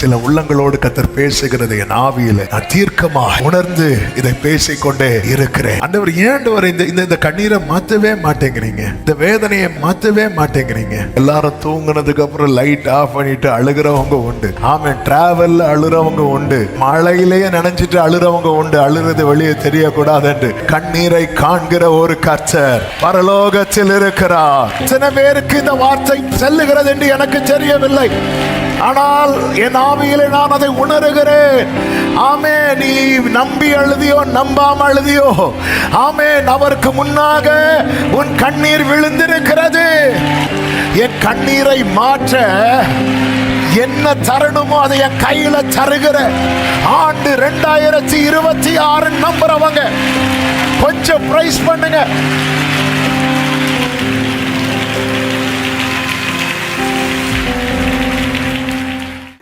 சில உள்ளங்களோடு கர்த்தர் பேசுகிறது என் ஆவியில நான் தீர்க்கமாக உணர்ந்து இதை பேசிக்கொண்டே இருக்கிறேன். ஆண்டவர் ஏண்டவர் இந்த கண்ணீரை மாற்றவே மாட்டேங்கிறீங்க, இந்த வேதனையை மாற்றவே மாட்டேங்கிறீங்க. எல்லாரும் தூங்குனதுக்கு அப்புறம் லைட் ஆஃப் பண்ணிட்டு அழுகிறவங்க உண்டு. ஆமா, டிராவல்ல அழுறவங்க உண்டு. மழையிலேயே நினைச்சிட்டு அழுறவங்க உண்டு. அழுறது வெளியே தெரியக்கூடாது. கண்ணீரை காண்கிற ஒரு கர்த்தர் பரலோகத்தில் இருக்கிறார். சில பேருக்கு இந்த வார்த்தை செல்லுகிறது என்று எனக்கு தெரியவில்லை, ஆனால் என் ஆவியிலே நான் அதை உணர்கிறேன். ஆமே, நீ நம்பி அழுதியோ நம்பாம அழுதியோ, ஆமே, அவருக்கு முன்னாக உன் கண்ணீர் விழுந்திருக்கிறது. என் கண்ணீரை மாற்ற என்ன தரணுமோ அதை என் கையில தருகிற ஆண்டு 2026 நம்புறவங்க கொஞ்சம் பிரைஸ் பண்ணுங்க.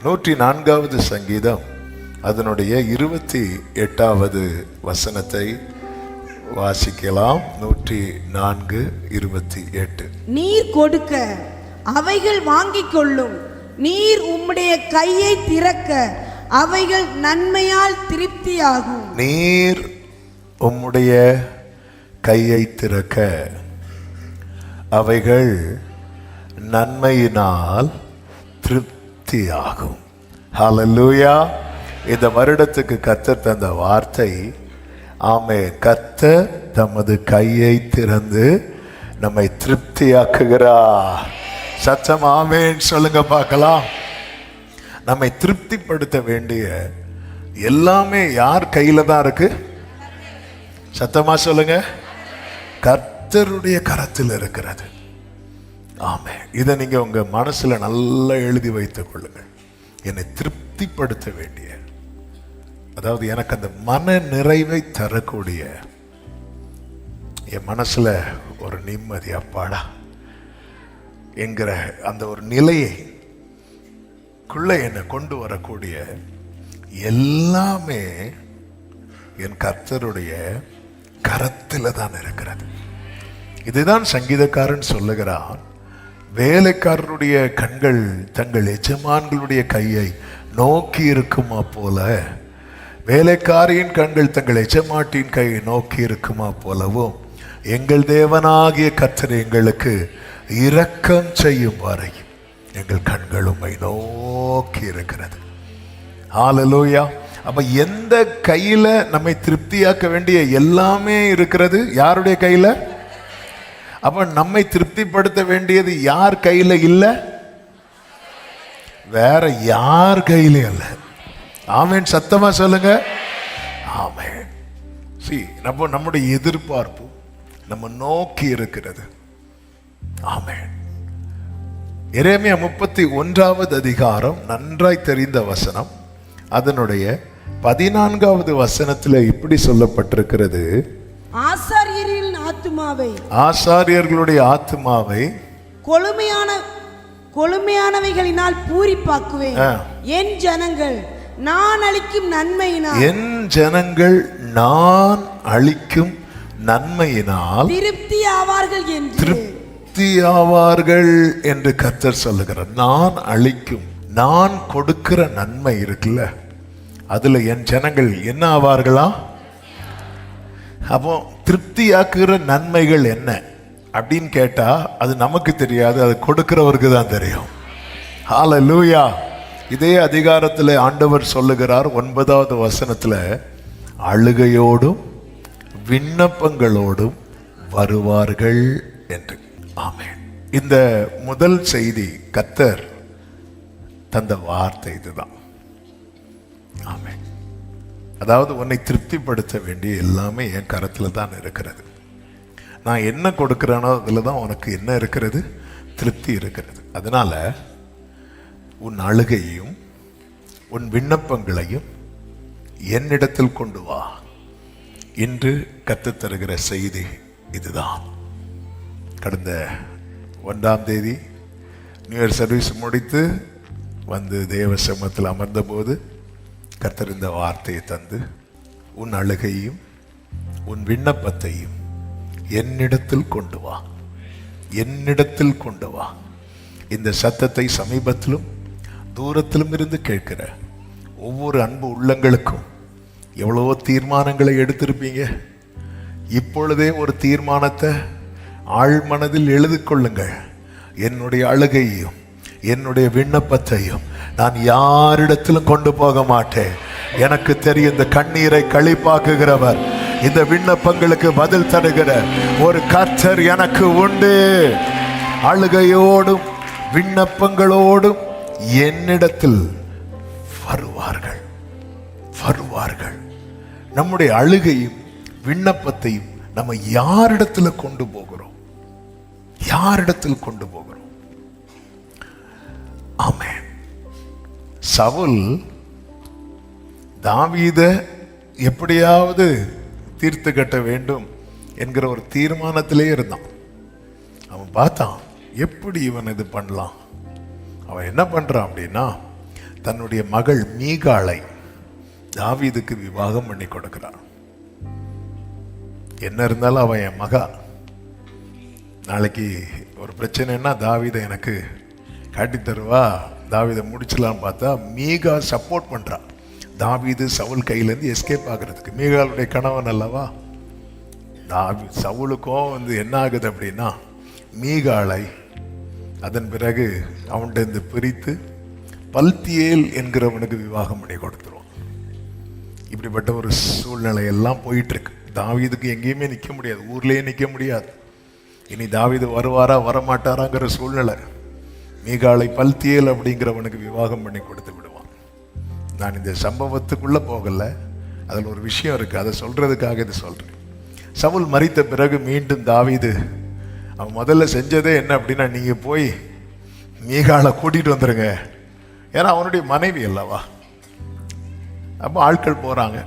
104வது சங்கீதம் அதனுடைய 28வது வசனத்தை வாசிக்கலாம். 104:28. நீர் கொடுக்க அவைகள் வாங்கிக் கொள்ளும், நீர் உம்முடைய கையை திறக்க அவைகள் நன்மையால் திருப்தியாகும். நீர் உம்முடைய கையை திறக்க அவைகள் நன்மையினால் திருப்தியாகும். ஹல்லேலூயா. இந்த வருடத்துக்கு கர்த்தர் தந்த வார்த்தை, ஆமே, கர்த்தர் தமது கையை திறந்து நம்மை திருப்தியாக்குகிறார். சத்தம் ஆமேன் சொல்லுங்க பார்க்கலாம். நம்மை திருப்திப்படுத்த வேண்டிய எல்லாமே யார் கையில தான் இருக்கு? சத்தமா சொல்லுங்க. கர்த்தருடைய கரத்தில் இருக்கிறது. ஆமே, இதை நீங்க உங்க மனசுல நல்லா எழுதி வைத்துக் கொள்ளுங்கள். என்னை திருப்திப்படுத்த வேண்டிய, அதாவது எனக்கு அந்த மன நிறைவை தரக்கூடிய, என் மனசுல ஒரு நிம்மதி, அப்பாடா என்கிற அந்த ஒரு நிலையை குள்ள என்னை கொண்டு வரக்கூடிய எல்லாமே என் கர்த்தருடைய கரத்தில் தான் இருக்கிறது. இதுதான் சங்கீதக்காரன் சொல்லுகிறான், வேலைக்காரருடைய கண்கள் தங்கள் எஜமான்களுடைய கையை நோக்கி இருக்குமா போல, வேலைக்காரியின் கண்கள் தங்கள் எஜமாட்டின் கையை நோக்கி இருக்குமா போலவும் எங்கள் தேவனாகிய கர்த்தர் எங்களுக்கு இரக்கம் செய்யும் வரை எங்கள் கண்கள் உம்மை நோக்கி இருக்கிறது. ஹல்லேலூயா. அப்ப எந்த கையில நம்மை திருப்தியாக்க வேண்டிய எல்லாமே இருக்கிறது? யாருடைய கையில? அப்ப நம்மை திருப்திப்படுத்த வேண்டியது யார் கையில இல்ல? வேற யார் கையிலும் இல்ல. ஆமேன், சத்தமா சொல்லுங்க. ஆமேன். நம்முடைய எதிர்பார்ப்பு நம்ம நோக்கி இருக்கிறது. ஆமேன். எரேமியா 31வது அதிகாரம் நன்றாய் தெரிந்த வசனம். அதனுடைய 14வது வசனத்தில் இப்படி சொல்லப்பட்டிருக்கிறது, ஆசாரியர்களுடைய ஆத்துமாவை கொழுமையானவைகளினால் பூரிப்பாக்குவேன். என் ஜனங்கள் நான் அளிக்கும் நன்மையினால், என் ஜனங்கள் நான் அளிக்கும் நன்மையினால் திருப்தி ஆவார்கள் என்று கர்த்தர் சொல்லுகிறார். நான் அளிக்கும், நான் கொடுக்கிற நன்மை இருக்குல்ல, அதுல என் ஜனங்கள் என்ன ஆவார்களா? அப்போ திருப்தியாக்குற நன்மைகள் என்ன அப்படின்னு கேட்டா அது நமக்கு தெரியாது, அது கொடுக்கிறவருக்கு தான் தெரியும். ஹல்லேலூயா. இதே அதிகாரத்தில் ஆண்டவர் சொல்லுகிறார் 9வது வசனத்துல, அழுகையோடும் விண்ணப்பங்களோடும் வருவார்கள் என்று. ஆமென். இந்த முதல் செய்தி கர்த்தர் தந்த வார்த்தை இதுதான். ஆமென். அதாவது உன்னை திருப்திப்படுத்த வேண்டிய எல்லாமே என் கரத்தில் தான் இருக்கிறது. நான் என்ன கொடுக்கிறேனோ அதில் தான் உனக்கு என்ன இருக்கிறது? திருப்தி இருக்கிறது. அதனால உன் அழுகையும் உன் விண்ணப்பங்களையும் என்னிடத்தில் கொண்டு வா. இன்று கற்றுத் தருகிற செய்தி இதுதான். கடந்த 1ஆம் தேதி நியூ இயர் சர்வீஸ் முடித்து வந்து தேவ சமூகத்தில் அமர்ந்த போது கர்த்தர் இந்த வார்த்தையை தந்து, உன் அழுகையும் உன் விண்ணப்பத்தையும் என்னிடத்தில் கொண்டு வா, என்னிடத்தில் கொண்டு வா. இந்த சத்தத்தை சமீபத்திலும் தூரத்திலும் இருந்து கேட்கிற ஒவ்வொரு அன்பு உள்ளங்களுக்கும் எவ்வளவோ தீர்மானங்களை எடுத்திருப்பீங்க. இப்பொழுதே ஒரு தீர்மானத்தை ஆழ்மனதில் எழுதி கொள்ளுங்கள். என்னுடைய அழுகையும் என்னுடைய விண்ணப்பத்தையும் நான் யாரிடத்திலும் கொண்டு போக மாட்டேன். எனக்கு தெரியும், இந்த கண்ணீரை களிப்பாக்குகிறவர், இந்த விண்ணப்பங்களுக்கு பதில் தருகிற ஒரு கர்த்தர் எனக்கு உண்டு. அழுகையோடும் விண்ணப்பங்களோடும் என்னிடத்தில் வருவார்கள். நம்முடைய அழுகையும் விண்ணப்பத்தையும் நம்ம யாரிடத்துல கொண்டு போகிறோம்? ஆமென். சவுல் தாவீதை எப்படியாவது தீர்த்து கட்ட வேண்டும் என்கிற ஒரு தீர்மானத்திலே இருந்தான். அவன் பார்த்தான், எப்படி இவன் இது பண்ணலாம். அவன் என்ன பண்றான் அப்படின்னா, தன்னுடைய மகள் மீகாளை தாவீதுக்கு விவாகம் பண்ணி கொடுக்கிறான். என்ன இருந்தாலும் அவன் என் மகா, நாளைக்கு ஒரு பிரச்சனைன்னா தாவீதை எனக்கு காட்டி தருவா, தாவீதை முடிச்சலான்னு பார்த்தா மீகா சப்போர்ட் பண்றான் தாவீது சவுல் கையிலேருந்து எஸ்கேப் ஆகிறதுக்கு. மீகாளுடைய கணவன் அல்லவா. சவுலுக்கும் என்ன ஆகுது அப்படின்னா, மீகாளை அதன் பிறகு அவன்கிட்ட பிரித்து பல்தியேல் என்கிறவனுக்கு விவாகம் பண்ணி கொடுத்துருவான். இப்படிப்பட்ட ஒரு சூழ்நிலை எல்லாம் போயிட்டு இருக்கு. தாவீதுக்கு எங்கேயுமே நிற்க முடியாது, ஊர்லேயே நிற்க முடியாது. இனி தாவீது வருவாரா வரமாட்டாராங்கிற சூழ்நிலை. மீகாளை பல்தியேல் அப்படிங்கிறவனுக்கு விவாகம் பண்ணி கொடுத்து விடுவான். நான் இந்த சம்பவத்துக்குள்ள போகல, அதில் ஒரு விஷயம் இருக்கு, அதை சொல்றதுக்காக இது சொல்றேன். சவுல் மரித்த பிறகு மீண்டும் தாவீது அவன் முதல்ல செஞ்சதே என்ன அப்படின்னா, நீங்க போய் மீகாளை கூட்டிட்டு வந்துருங்க, ஏன்னா அவனுடைய மனைவி அல்லவா. அப்போ ஆட்கள் போறாங்க,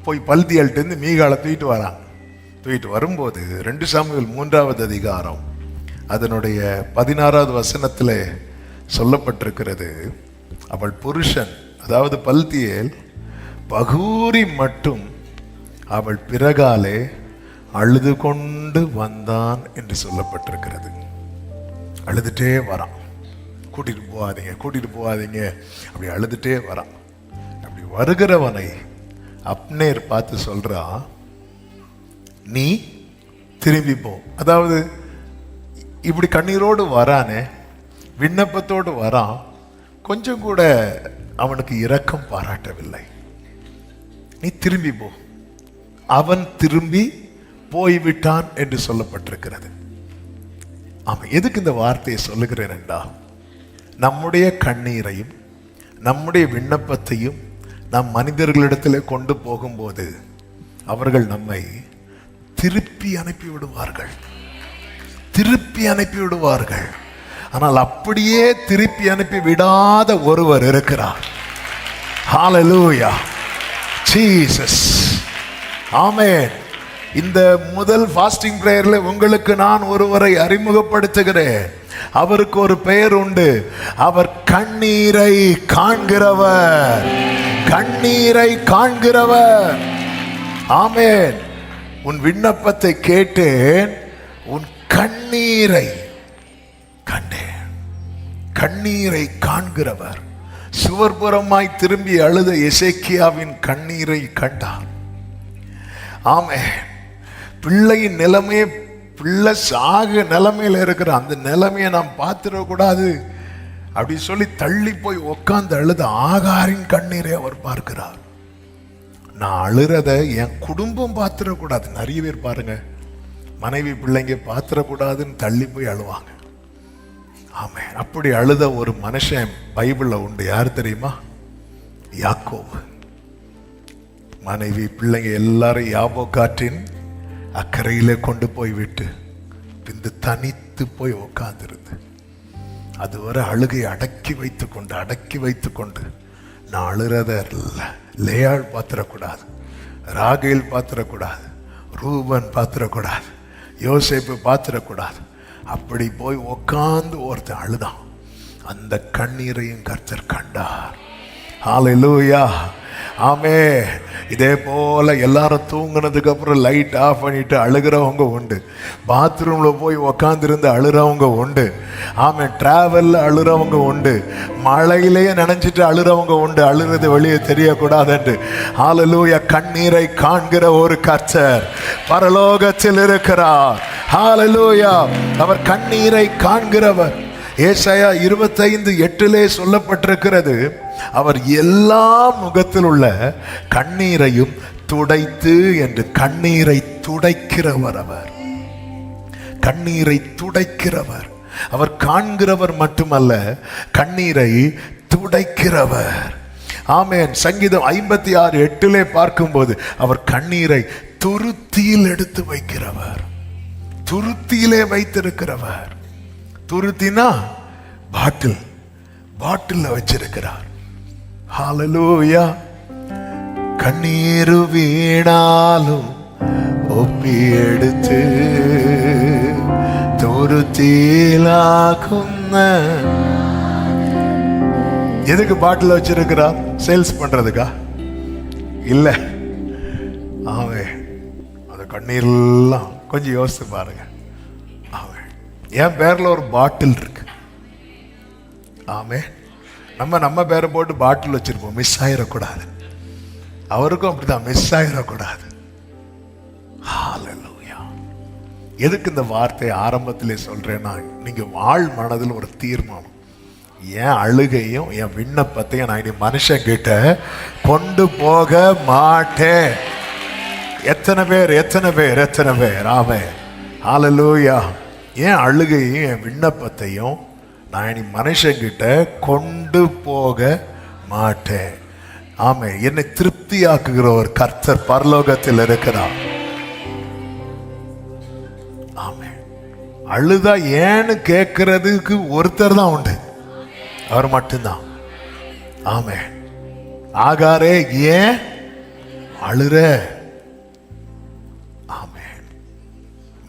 போய் பல்தியல்ட்டு மீகாளை தூக்கிட்டு வராங்க. தூக்கிட்டு வரும்போது 2 சாமுவேல் 3வது அதிகாரம் அதனுடைய 16வது வசனத்தில் சொல்லப்பட்டிருக்கிறது, அவள் புருஷன், அதாவது பல்தியேல் பகூரி மட்டும் அவள் பிறகாலே அழுது கொண்டு வந்தான் என்று சொல்லப்பட்டிருக்கிறது. அழுதுட்டே வரான், கூட்டிட்டு போகாதீங்க அப்படி அழுதுட்டே வரான். அப்படி வருகிறவனை அப்னேர் பார்த்து சொல்றான், நீ திரும்பி போ. அதாவது இப்படி கண்ணீரோடு வரானே, விண்ணப்பத்தோடு வரான், கொஞ்சம் கூட அவனுக்கு இரக்கம் பாராட்டவில்லை. நீ திரும்பி போ. அவன் திரும்பி போய்விட்டான் என்று சொல்லப்பட்டிருக்கிறது. ஆமா, எதுக்கு இந்த வார்த்தையை சொல்லுகிறேன் என்றால், நம்முடைய கண்ணீரையும் நம்முடைய விண்ணப்பத்தையும் நாம் மனிதர்களிடத்தில் கொண்டு போகும்போது அவர்கள் நம்மை திருப்பி அனுப்பி விடுவார்கள். ஆனால் அப்படியே திருப்பி அனுப்பி விடாத ஒருவர் இருக்கிறார். ஹல்லேலூயா, ஜீசஸ். ஆமென். இந்த முதல் ஃபாஸ்டிங் பிரேயர்ல உங்களுக்கு நான் ஒருவரை அறிமுகப்படுத்துகிறேன். அவருக்கு ஒரு பெயர் உண்டு, அவர் கண்ணீரை காண்கிறவர். ஆமென். உன் விண்ணப்பத்தை கேட்டேன், உன் கண்ணீரை கண்டேன். கண்ணீரை காண்கிறவர். சுவர்புறமாய் திரும்பி அழுத எசேக்கியாவின் கண்ணீரை கண்டார். ஆமென். பிள்ளையின் நிலைமையை, பிள்ளை சாக நிலைமையில இருக்கிற அந்த நிலைமையை நாம் பார்த்துடக்கூடாது அப்படி சொல்லி தள்ளி போய் உட்கார்ந்து அழுத ஆகாரின் கண்ணீரை அவர் பார்க்கிறார். நான் அழுறத என் குடும்பம் பார்த்துடக்கூடாது. நிறைய பேர் பாருங்க, மனைவி பிள்ளைங்க பார்த்துடக்கூடாதுன்னு தள்ளி போய் அழுவாங்க. ஆமென். அப்படி அழுத ஒரு மனுஷன் பைபிள்ல உண்டு. யார் தெரியுமா? யாக்கோபு. மனைவி பிள்ளைங்க எல்லாரும் யாபோக்காற்றின் அக்கறையிலே கொண்டு போய் விட்டு பிந்து தனித்து போய் உட்கார்ந்திருந்து அதுவரை அழுகை அடக்கி வைத்து கொண்டு நான் அழுறத லேயாள் பாத்திரக்கூடாது, ராகேல் பாத்திரக்கூடாது, ரூபன் பாத்திரக்கூடாது, யோசேப்பு பாத்திரக்கூடாது, அப்படி போய் உட்கார்ந்து ஒருத்தன் அழுதான். அந்த கண்ணீரையும் கர்த்தர் கண்டார். ஹல்லேலூயா, ஆமென். இதே போல எல்லாரும் தூங்குனதுக்கு அப்புறம் லைட் ஆஃப் பண்ணிட்டு அழுகிறவங்க உண்டு, பாத்ரூம்ல போய் உக்காந்துருந்து அழுறவங்க உண்டு, ஆமாம் டிராவல்ல அழுறவங்க உண்டு, மழையிலேயே நினைச்சிட்டு அழுறவங்க உண்டு, அழுறது வெளியே தெரியக்கூடாதுன்று. ஹல்லேலூயா. கண்ணீரை காண்கிற ஒரு கர்த்தர் பரலோகத்தில் இருக்கிறார். ஹல்லேலூயா. அவர் கண்ணீரை காண்கிறவர். ஏசாயா 25:8 சொல்லப்பட்டிருக்கிறது, அவர் எல்லா முகத்தில் உள்ள கண்ணீரையும் துடைத்து என்று. கண்ணீரை துடைக்கிறவர் அவர், கண்ணீரை துடைக்கிறவர். அவர் காண்கிறவர் மட்டுமல்ல, கண்ணீரை துடைக்கிறவர். ஆமென். சங்கீதம் 56:8 பார்க்கும்போது அவர் கண்ணீரை துருத்தியில் எடுத்து வைக்கிறவர், துருத்தியிலே வைத்திருக்கிறவர். துருத்தினா பாட்டில் வச்சிருக்கிறார். ஹல்லேலூயா. கண்ணீரு வீணாலும் ஒப்பி எடுத்து துருத்திலாக்கும். எதுக்கு பாட்டில் வச்சிருக்கிறார்? சேல்ஸ் பண்றதுக்கா? இல்ல. ஆவே அந்த கண்ணீர்லாம் கொஞ்சம் யோசித்து பாருங்க. என் பேர்ல ஒரு பாட்டில் இருக்கு. ஆமே. நம்ம பேரை போட்டு பாட்டில் வச்சிருப்போம், மிஸ் ஆயிடக்கூடாது. அவருக்கும் அப்படிதான், மிஸ் ஆயிடக்கூடாது. ஹல்லேலூயா. எதுக்கு இந்த வார்த்தையை ஆரம்பத்திலே சொல்றேன்னா, நீங்க ஆழ் மனதில் ஒரு தீர்மானம், என் அழுகையும் என் விண்ணப்பத்தையும் நான் இனி மனுஷன் கிட்ட கொண்டு போக மாட்டேன். எத்தனை பேர் ஆமே. ஹல்லேலூயா. என் அழுகையும் என் விண்ணப்பத்தையும் நான் இனி மனுஷங்கிட்ட கொண்டு போக மாட்டேன். ஆமே. என்னை திருப்தியாக்குகிற ஒரு கர்த்தர் பரலோகத்தில் இருக்கிறார். ஆமே. அழுதா ஏன்னு கேட்கறதுக்கு ஒருத்தர் தான் உண்டு, அவர் மட்டும்தான். ஆமே. ஆகாரே ஏன் அழுற?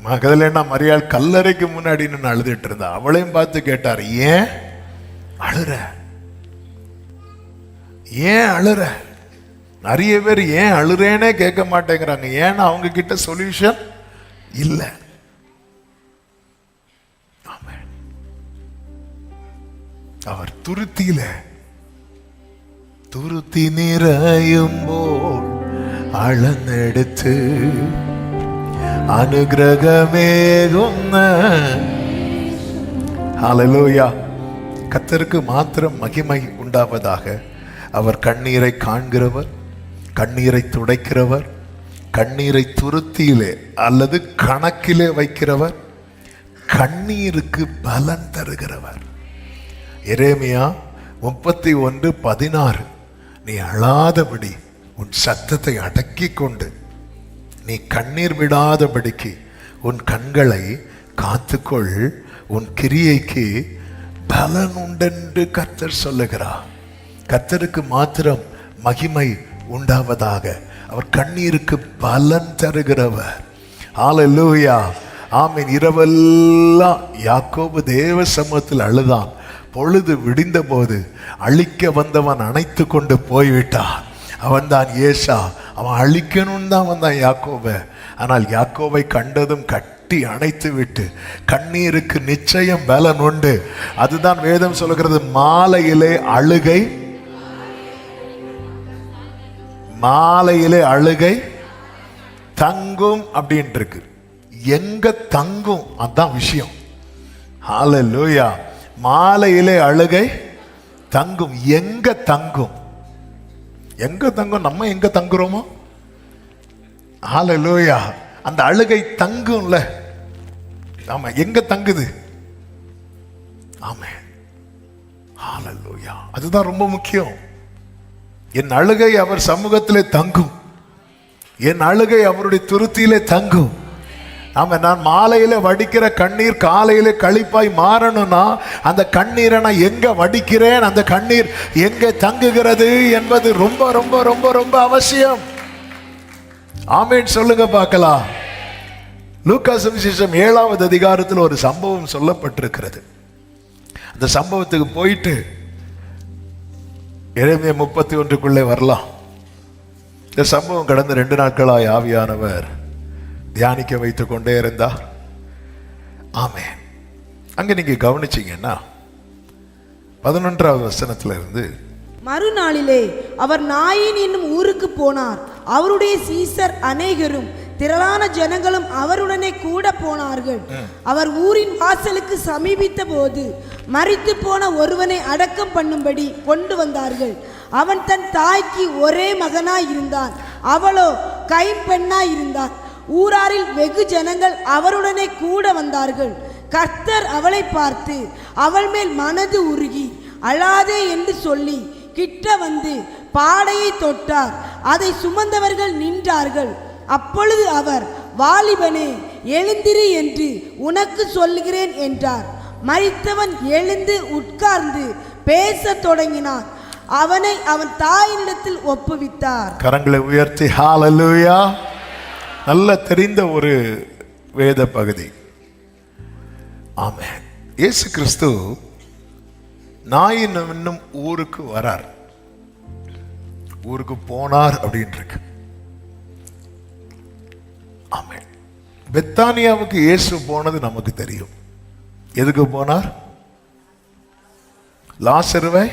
மகதலேனா மரியாள் கல்லறைக்கு முன்னாடி நின்று அழுதுட்டு இருந்தா. அவளையும் பார்த்து கேட்டார், ஏன் அழுற? ஏன் அழுற? நிறைய பேர் ஏன் அழுறேனே கேட்க மாட்டேங்கிறாங்க. ஏன்னா அவங்க கிட்ட சொல்யூஷன் இல்லை. அவர் துருத்தி நிறையும் போல் அளந்தெடுத்து அனுகிரகமே. ஹல்லேலூயா. கர்த்தருக்கு மாத்திரம் மகிமை உண்டாவதாக. அவர் கண்ணீரை காண்கிறவர், கண்ணீரை துடைக்கிறவர், கண்ணீரை துருத்தியிலே அல்லது கணக்கிலே வைக்கிறவர், கண்ணீருக்கு பலன் தருகிறவர். எரேமியா 31:16 நீ அழாதபடி உன் சத்தத்தை அடக்கி கொண்டு நீ கண்ணீர் விடாதபடிக்கு உன் கண்களை காத்துக்கொள், உன் கிரியைக்கு பலன் உண்டென்று கர்த்தர் சொல்லுகிறார். கர்த்தருக்கு மாத்திரம் மகிமை உண்டாவதாக. அவர் கண்ணீருக்கு பலன் தருகிறவர். ஹல்லேலூயா. ஆமென். இரவெல்லாம் யாக்கோபு தேவ சமூகத்தில் அழுதான். பொழுது விடிந்த போது அழிக்க வந்தவன் அணைத்து கொண்டு போய்விட்டான். அவன் தான் ஏசா. அவன் அழிக்கணும்னு தான் வந்தான் யாக்கோபை. ஆனால் யாக்கோபை கண்டதும் கட்டி அணைத்து விட்டு, கண்ணீருக்கு நிச்சயம் பலன் உண்டு. அதுதான் வேதம் சொல்லுகிறது, மாலையிலே அழுகை தங்கும் அப்படின்ட்டு இருக்கு. எங்க தங்கும்? அதான் விஷயம். ஹல்லேலூயா. மாலையிலே அழுகை தங்கும். எங்க தங்கும்? நம்ம எங்க தங்குறோமோ? ஹல்லேலூயா. அந்த அழுகை தங்கும்ல. ஆமா. எங்க தங்குது? ஆமென். ஹல்லேலூயா. அதுதான் ரொம்ப முக்கியம். என் அழுகை அவர் சமூகத்திலே தங்கும், என் அழுகை அவருடைய துருத்தியிலே தங்கும். ஆமா. நான் மாலையில வடிக்கிற கண்ணீர் காலையில களிப்பாய் மாறணும்னா அந்த கண்ணீரை நான் எங்க வடிக்கிறேன், அந்த கண்ணீர் எங்க தங்குகிறது என்பது ரொம்ப ரொம்ப ரொம்ப ரொம்ப அவசியம். ஆமென் சொல்லுங்க பார்க்கலாம். லூக்கா சுவிசேஷம் 7வது அதிகாரத்தில் ஒரு சம்பவம் சொல்லப்பட்டிருக்கிறது. அந்த சம்பவத்துக்கு போயிட்டு எரேமியா 31க்குள்ளே வரலாம். இந்த சம்பவம் கடந்த 2 நாட்களாய் ஆவியானவர் தியானிக்க வைத்து கொண்டே இருந்தார். ஆமென். அங்க நீங்க கவனிச்சீங்கன்னா 11வது வசனத்துல இருந்து, மறுநாளிலே அவர் நாயின் என்னும் ஊருக்கு போனார். அவருடைய சீசர் அநேகரும் திரளான ஜனங்களும் அவருடனே கூட போனார்கள். அவர் ஊரின் வாசலுக்கு சமீபித்த போது மரித்து போன ஒருவனை அடக்கம் பண்ணும்படி கொண்டு வந்தார்கள். அவன் தன் தாய்க்கு ஒரே மகனாய் இருந்தான், அவளோ கைம்பெண்ணாய் இருந்தார். ஊராரில் வெகு ஜனங்கள் அவருடனே கூட வந்தார்கள். கர்த்தர் அவளை பார்த்து அவள் மேல் மனது உருகி அழாதே என்று சொல்லி கிட்ட வந்து பாடையை தொட்டார். அதை சுமந்தவர்கள் நின்றார்கள். அப்பொழுது அவர், வாலிபனே எழுந்திரு என்று உனக்கு சொல்லுகிறேன் என்றார். மரித்தவன் எழுந்து உட்கார்ந்து பேசத் தொடங்கினான். அவனை அவன் தாயினிடத்தில் ஒப்புவித்தார். கரங்களை உயர்த்தி ஹalleluya. நல்ல தெரிந்த ஒரு வேத பகுதி. ஆமென். இயேசு கிறிஸ்து நாயின் என்னும் ஊருக்கு வரார், ஊருக்கு போனார் அப்படின்னு இருக்கு. ஆமென். பெத்தானியாவுக்கு இயேசு போனது நமக்கு தெரியும். எதுக்கு போனார்? லாசருவை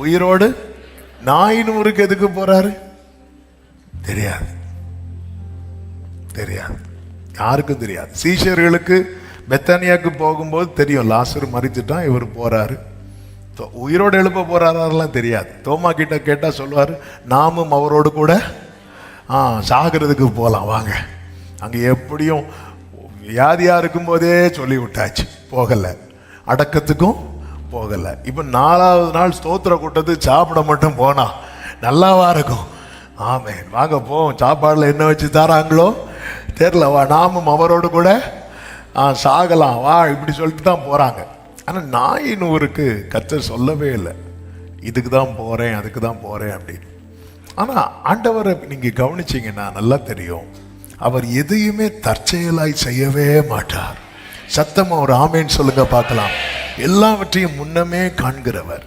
உயிரோடு நாயின் ஊருக்கு எதுக்கு போறாரு? தெரியாது, தெரியாது, யாருக்கும் தெரியாது. சீஷர்களுக்கு பெத்தானியாவுக்கு போகும்போது தெரியும், லாசரு மரித்துட்டான், இவர் போறாரு. உயிரோடு எழுப்ப போறாரெல்லாம் தெரியாது. தோமா கிட்ட கேட்டா சொல்லுவாரு, நாமும் அவரோடு கூட சாகிறதுக்கு போகலாம் வாங்க. அங்க எப்படியும் வியாதியா இருக்கும் போதே சொல்லி விட்டாச்சு, போகல. அடக்கத்துக்கும் போகல. இப்ப 4வது நாள் ஸ்தோத்திர கூட்டத்துக்கு சாப்பிட மட்டும் போனா நல்லாவா இருக்கும்? ஆமென். வாங்க போவோம், சாப்பாடுல என்ன வச்சு தராங்களோ தெரியல, வா நாமும் அவரோடு கூட சாகலாம் வா, இப்படி சொல்லிட்டு தான் போறாங்க. ஆனா நாயின் ஊருக்கு கர்த்தர் சொல்லவே இல்லை, இதுக்கு தான் போறேன் அதுக்கு தான் போறேன் அப்படின்னு. ஆனா ஆண்டவரை நீங்க கவனிச்சீங்கன்னா நல்லா தெரியும், அவர் எதையுமே தற்செயலாய் செய்யவே மாட்டார். சத்தமா ஒரு ஆமேன் சொல்லுங்க பார்க்கலாம். எல்லாவற்றையும் முன்னமே காண்கிறவர்.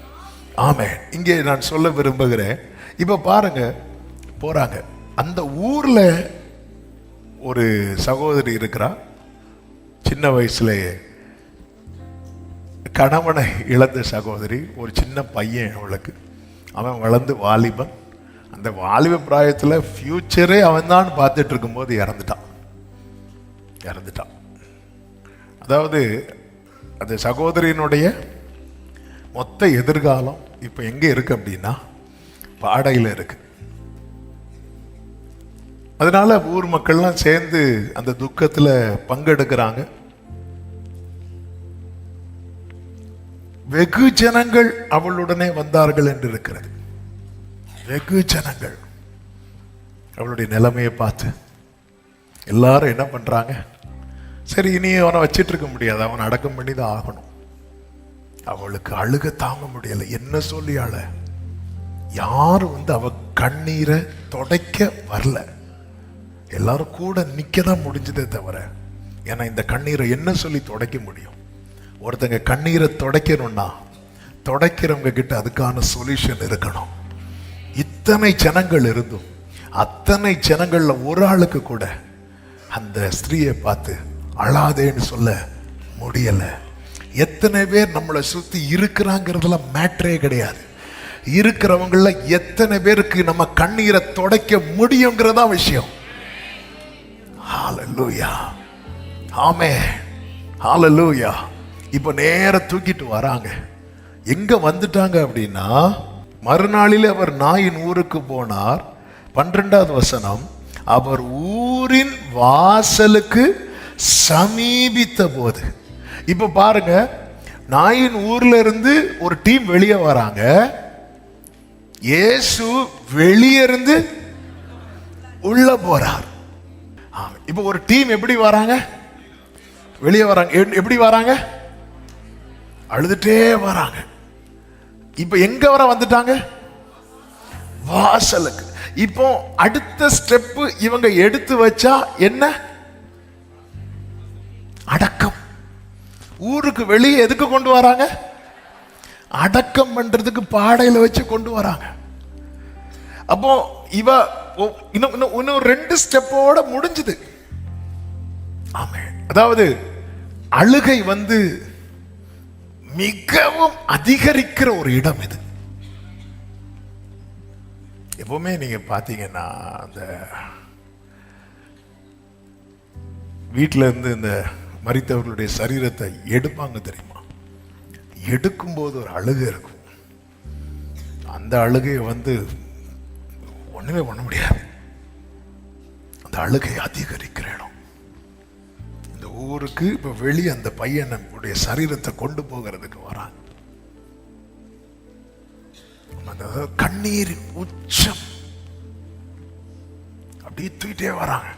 ஆமென். இங்கே நான் சொல்ல விரும்புகிறேன், இப்ப பாருங்க போறாங்க. அந்த ஊர்ல ஒரு சகோதரி இருக்கிறா, சின்ன வயசுலேயே கணவனை இழந்த சகோதரி. ஒரு சின்ன பையன் அவளுக்கு, அவன் வளர்ந்து வாலிபன். அந்த வாலிப பிராயத்தில் ஃபியூச்சரே அவன் தான் பார்த்துட்டு இருக்கும்போது இறந்துட்டான். அதாவது அந்த சகோதரியினுடைய மொத்த எதிர்காலம் இப்போ எங்கே இருக்கு அப்படின்னா பாடையில் இருக்கு. அதனால ஊர் மக்கள்லாம் சேர்ந்து அந்த துக்கத்தில் பங்கெடுக்கிறாங்க. வெகு ஜனங்கள் அவளுடனே வந்தார்கள் என்று இருக்கிறது. வெகு ஜனங்கள் அவளுடைய நிலைமையை பார்த்து எல்லாரும் என்ன பண்றாங்க, சரி இனி அவனை வச்சிட்டு இருக்க முடியாது, அவன் அடக்கம் பண்ணி தான் ஆகணும். அவளுக்கு அழுக தாங்க முடியல. என்ன சொல்லி அழ? யாரும் அவ கண்ணீரை துடைக்க வரல. எல்லாரும் கூட நிக்க தான் முடிஞ்சதே தவிர, ஏன்னா இந்த கண்ணீரை என்ன சொல்லி துடைக்க முடியும்? ஒருத்தங்க கண்ணீரை துடைக்கணும்னா துடைக்கிறவங்க கிட்ட அதுக்கான சொல்யூஷன் இருக்கணும். இத்தனை ஜனங்கள் இருந்தும் அத்தனை ஜனங்கள்ல ஒரு ஆளுக்கு கூட அந்த ஸ்திரீயை பார்த்து அழாதேன்னு சொல்ல முடியல. எத்தனை பேர் நம்மளை சுத்தி இருக்கிறாங்கிறதுல மேட்டரே கிடையாது. இருக்கிறவங்கள எத்தனை பேருக்கு நம்ம கண்ணீரை துடைக்க முடியுங்கிறதா விஷயம். ஹalleluya, ஆமென், ஹalleluya. இப்ப நேர தூக்கிட்டு வராங்க. எங்க வந்துட்டாங்க அப்படின்னா, மறுநாளில் அவர் நாயின் ஊருக்கு போனார். 12வது வசனம், அவர் ஊரின் வாசலுக்கு சமீபித்த போது. இப்ப பாருங்க, நாயின் ஊர்ல இருந்து ஒரு டீம் வெளியே வராங்க. இயேசு வெளியே இருந்து உள்ள போறார். இப்ப ஒரு டீம் எப்படி வராங்க? வெளியே வராங்க. எப்படி வராங்க? அழுதுட்டே வராங்க. இப்ப எங்க வர வந்துட்டாங்க? வாசலுக்கு. இப்போ அடுத்த ஸ்டெப் இவங்க எடுத்து வச்சா என்ன? அடக்கம். ஊருக்கு வெளியே எதுக்கு கொண்டு வராங்க? அடக்கம் பண்றதுக்கு பாடையில வச்சு கொண்டு வராங்க. அப்போ இவ இன்னும் 2 ஸ்டெப்போட முடிஞ்சது. ஆமே. அதாவது அழுகை மிகவும் அதிகரிக்கிற ஒரு இடம் இது. எப்பவுமே நீங்க பாத்தீங்கன்னா அந்த வீட்டில இருந்து இந்த மரித்தவர்களுடைய சரீரத்தை எடுப்பாங்க தெரியுமா? எடுக்கும்போது ஒரு அழுகை இருக்கும். அந்த அழுகையை ஒண்ணுமே பண்ண முடியாது. அந்த அழுகை அதிகரிக்கிற இடம். இந்த ஊருக்கு இப்ப வெளியே அந்த பையனுடைய சரீரத்தை கொண்டு போகிறதுக்கு வராங்க. அந்த கண்ணீரின் உச்சம் அப்படியே தூக்கிட்டே வராங்க.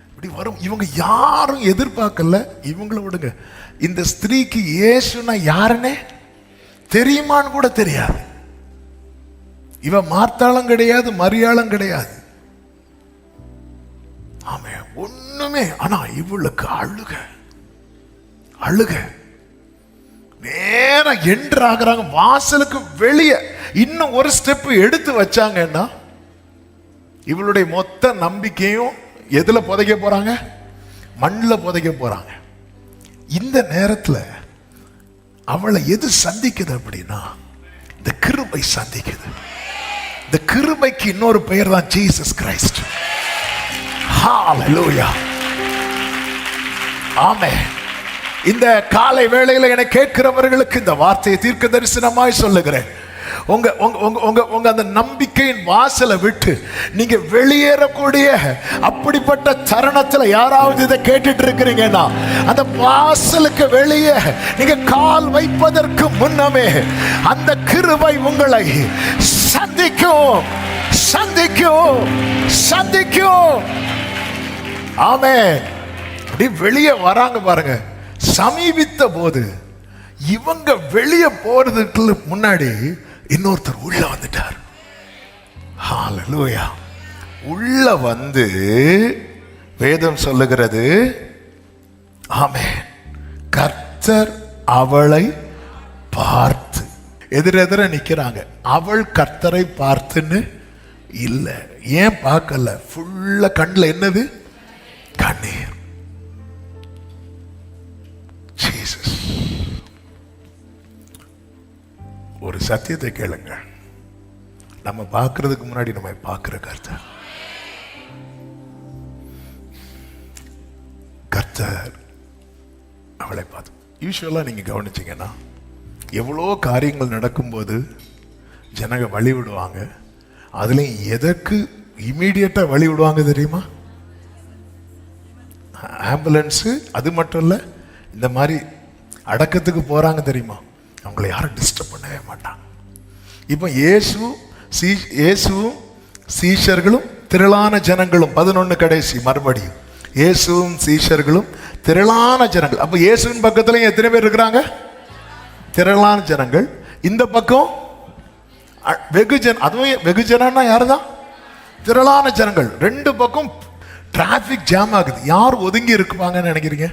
இப்படி வரும். இவங்க யாரும் எதிர்பார்க்கல. இவங்களை விடுங்க, இந்த ஸ்திரீக்கு இயேசுனா யாருன்னே தெரியுமான்னு கூட தெரியாது. இவ மார்த்தாளும் கிடையாது, மரியாளும் கிடையாது. ஆமே, ஒண்ணுமே. ஆனா இவளுக்கு அழுக நேர என்ட்ரு ஆகுறாங்க. வாசலுக்கு வெளியே இன்னும் ஒரு ஸ்டெப் எடுத்து வச்சாங்கன்னா இவளுடைய மொத்த நம்பிக்கையும் எதுல புதைக்க போறாங்க? மண்ணில் புதைக்க போறாங்க. இந்த நேரத்தில் அவளை எது சந்திக்குது அப்படின்னா, இந்த கிருபை சந்திக்குது. இந்த கிருபைக்கு இன்னொரு பெயர் தான் ஜீசஸ் கிரைஸ்ட். ஹல்லேலூயா. ஆமென். இந்த காலை வேளையில என கேட்கிறவர்களுக்கு இந்த வார்த்தையை தீர்க்க தரிசனமாய் சொல்லுகிறேன். உங்க அந்த நம்பிக்கையின் வாசலை விட்டு நீங்க வெளியேறக்கூடிய அப்படிப்பட்ட தருணத்துல யாராவது இதை கேட்டுட்டு இருக்கிறீங்கன்னா, அந்த வாசலுக்கு வெளியே நீங்க கால் வைப்பதற்கு முன்னமே அந்த கிருபை உங்களை சந்திக்கும். ஆமென். அப்படி வெளியே வராங்க பாருங்க. சமீபித்த போது இவங்க வெளியே போறதுக்கு முன்னாடி இன்னொருத்தர் உள்ள வந்துட்டார். ஹல்லேலூயா. உள்ள வேதம் சொல்லுகிறது, ஆமென், கர்த்தர் அவளை பார்த்து. எதிரெதிர நிக்கிறாங்க. அவள் கர்த்தரை பார்த்துன்னு இல்ல. ஏன் பார்க்கல? ஃபுல்லா கண்ணில் என்னது? கண்ணீர். ஜீசஸ். ஒரு சத்தியத்தை கேளுங்க. நம்ம பார்க்கறதுக்கு முன்னாடி நம்ம பார்க்கிற கர்த்தர் அவளை பார்த்து. யூசுவலா நீங்க கவனிச்சீங்கன்னா, எவ்வளோ காரியங்கள் நடக்கும்போது ஜனங்க வழி விடுவாங்க. அதுலயும் எதற்கு இமீடியட்டா வழி விடுவாங்க தெரியுமா? ஆம்புலன்ஸு. அது மட்டும் இல்ல, இந்த மாதிரி அடக்கத்துக்கு போறாங்க தெரியுமா, அவங்களை யாரும் டிஸ்டர்ப் பண்ணவே மாட்டாங்க. இப்போ இயேசுவும் சீஷர்களும் திரளான ஜனங்களும் 11 கடைசி மறுபடியும் இயேசுவும் சீஷர்களும் திரளான ஜனங்கள். அப்ப இயேசுவின் பக்கத்துல எத்தனை பேர் இருக்கிறாங்க? திரளான ஜனங்கள். இந்த பக்கம் வெகுஜன். அதுவும் வெகுஜனா யாருதான்? திரளான ஜனங்கள். 2 பக்கம் டிராபிக் ஜாம் ஆகுது. யார் ஒதுங்கி இருக்குவாங்கன்னு நினைக்கிறீங்க?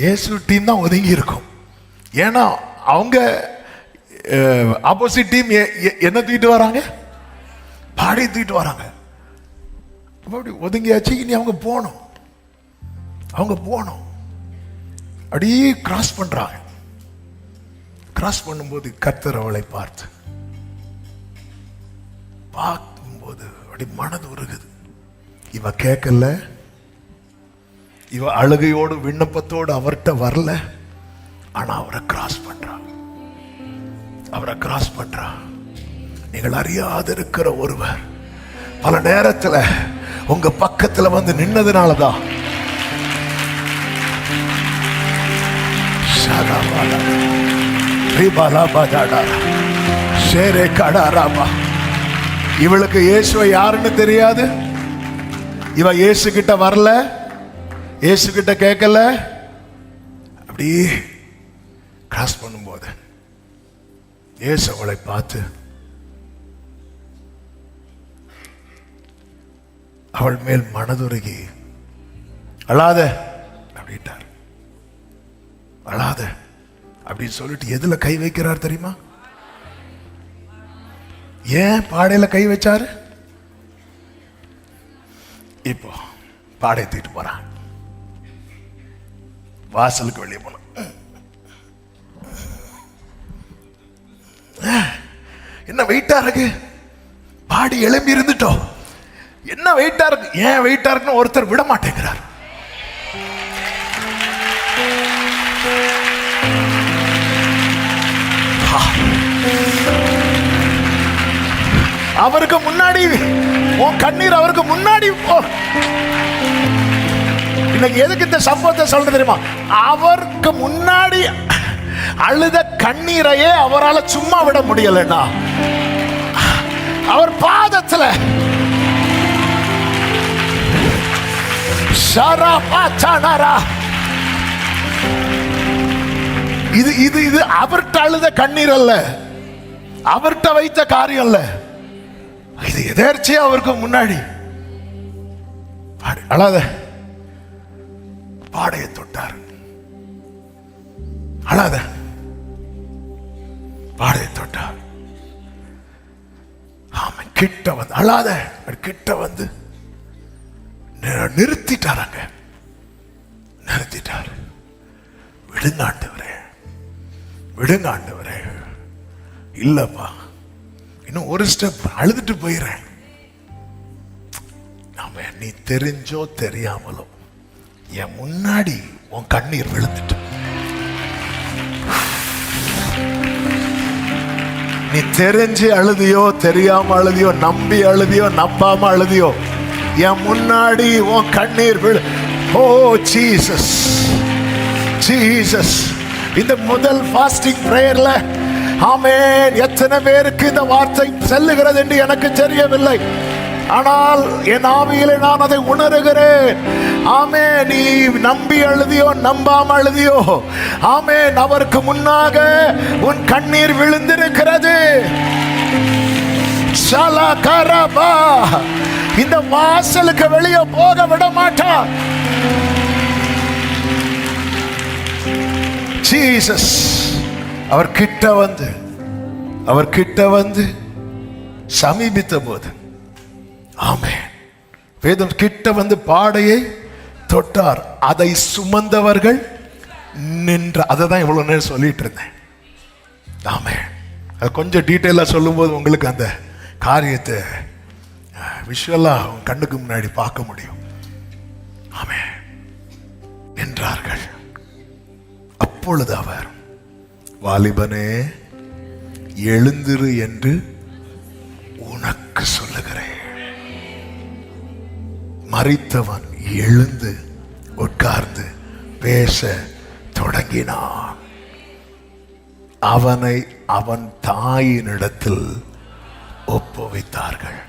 இயேசு டீம் தான் ஒதுங்கி இருக்கும். ஏன்னா அவங்க ஆப்போசிட் டீம் என்ன தூக்கிட்டு வராங்க? பாடி தூக்கிட்டு வராங்க. அப்படி ஒதுங்கியாச்சு. இனி அவங்க போகணும். அப்படியே கிராஸ் பண்றாங்க. கிராஸ் பண்ணும்போது கர்த்தர் அவளை பார்க்கும்போது அப்படி மனது உருகுது. இவ கேட்கல, இவ அழுகையோடு விண்ணப்பத்தோடு அவர்கிட்ட வரல. ஆனா அவரை கிராஸ் பண்றா. நீங்கள் அறியாத இருக்கிற ஒருவர் பல நேரத்துல உங்க பக்கத்துல நின்னதுனாலதான் இவளுக்கு இயேசுவை யாருன்னு தெரியாது. இவ இயேசு கிட்ட வரல, இயேசு கிட்ட கேட்கல. அப்படியே கிராஸ் பண்ணும்போது இயேசு அவளை பார்த்து அவள் மேல் மனதுருகி அழாத அப்படின்ட்டார். அழாத அப்படின்னு சொல்லிட்டு எதுல கை வைக்கிறார் தெரியுமா? ஏன் பாடையில கை வச்சாரு? இப்போ பாடையை தூக்கிட்டு போறான், வாசலுக்கு வெளியே போன. என்ன வெயிட்டா இருக்கு, பாடி எழும்பி இருந்துட்டோம். என்ன வெயிட்டா இருக்கு, ஏன் வெயிட்டா இருக்குன்னு ஒருத்தர் விட மாட்டேங்கிறார். அவருக்கு முன்னாடி உன் கண்ணீர் அவருக்கு முன்னாடி போ. இன்னைக்கு எதுக்கு இந்த சம்பவத்தை சொல்றது தெரியுமா? அவருக்கு முன்னாடி அழுத கண்ணீரையே அவரால் சும்மா விட முடியலன்னா அவர் பாதத்துல இது இது இது அவர்கிட்ட அழுத கண்ணீர் அல்ல, அவர்கிட்ட வைத்த காரியம் அல்ல. இது எதேர்ச்சியா அவருக்கு முன்னாடி அழாத பாடையை தொட்டார். அழாத பாடையை தொட்டார். ஆமா, கிட்ட வந்து அழாத கிட்ட வந்து நிறுத்திட்டாராங்க, நிறுத்திட்டார். விடுங்க ஆண்டவரே, விடுங்க ஆண்டவரே. இல்லப்பா, இன்னும் ஒரு ஸ்டெப் அழுதுட்டு போயிடுறேன். நாம நீ தெரிஞ்சோ தெரியாமலோ என் முன்னாடி உன் கண்ணீர் விழுந்துட்டு, நீ தெரிஞ்சு அழுதியோ தெரியாம அழுதியோ, நம்பி அழுதியோ நம்பாம அழுதியோ, என் முன்னாடி உன் கண்ணீர் விழு. ஓ ஜீசஸ், ஜீசஸ். இந்த முதல் ஃபாஸ்டிங் பிரேயர்ல ஆமென், எத்தனை பேருக்கு இந்த வார்த்தை செல்லுகிறது என்று எனக்கு தெரியவில்லை. ஆனால் என் ஆவியிலே நான் அதை உணர்கிறேன். ஆமென், நீ நம்பி அழுதியோ நம்பாம அழுதியோ, ஆமென், அவருக்கு முன்னாக உன் கண்ணீர் விழுந்திருக்கிறது. ஷலகரபா, இந்த வாசலுக்கு வெளியே போக விட மாட்டார். ஜீசஸ் அவர் கிட்ட வந்து சமீபித்த போது, ஆமென், வேதம் கிட்ட வந்து பாடையை தொட்டார். அதை சுமந்தவர்கள் நின்ற. அதை தான் இவ்வளவு நேரம் சொல்லிட்டு இருந்தேன். ஆமென். அது கொஞ்சம் டீட்டெயிலா சொல்லும் போது உங்களுக்கு அந்த காரியத்தை விஷுவலா கண்ணுக்கு முன்னாடி பார்க்க முடியும். ஆமென். நின்றார்கள். அப்பொழுது அவர், வாலிபனே எழுந்திரு என்று உனக்கு சொல்லுகிறேன். மரித்தவன் எழுந்து உட்கார்ந்து பேச தொடங்கினான். அவனை அவன் தாயினிடத்தில் ஒப்புவித்தார்கள்.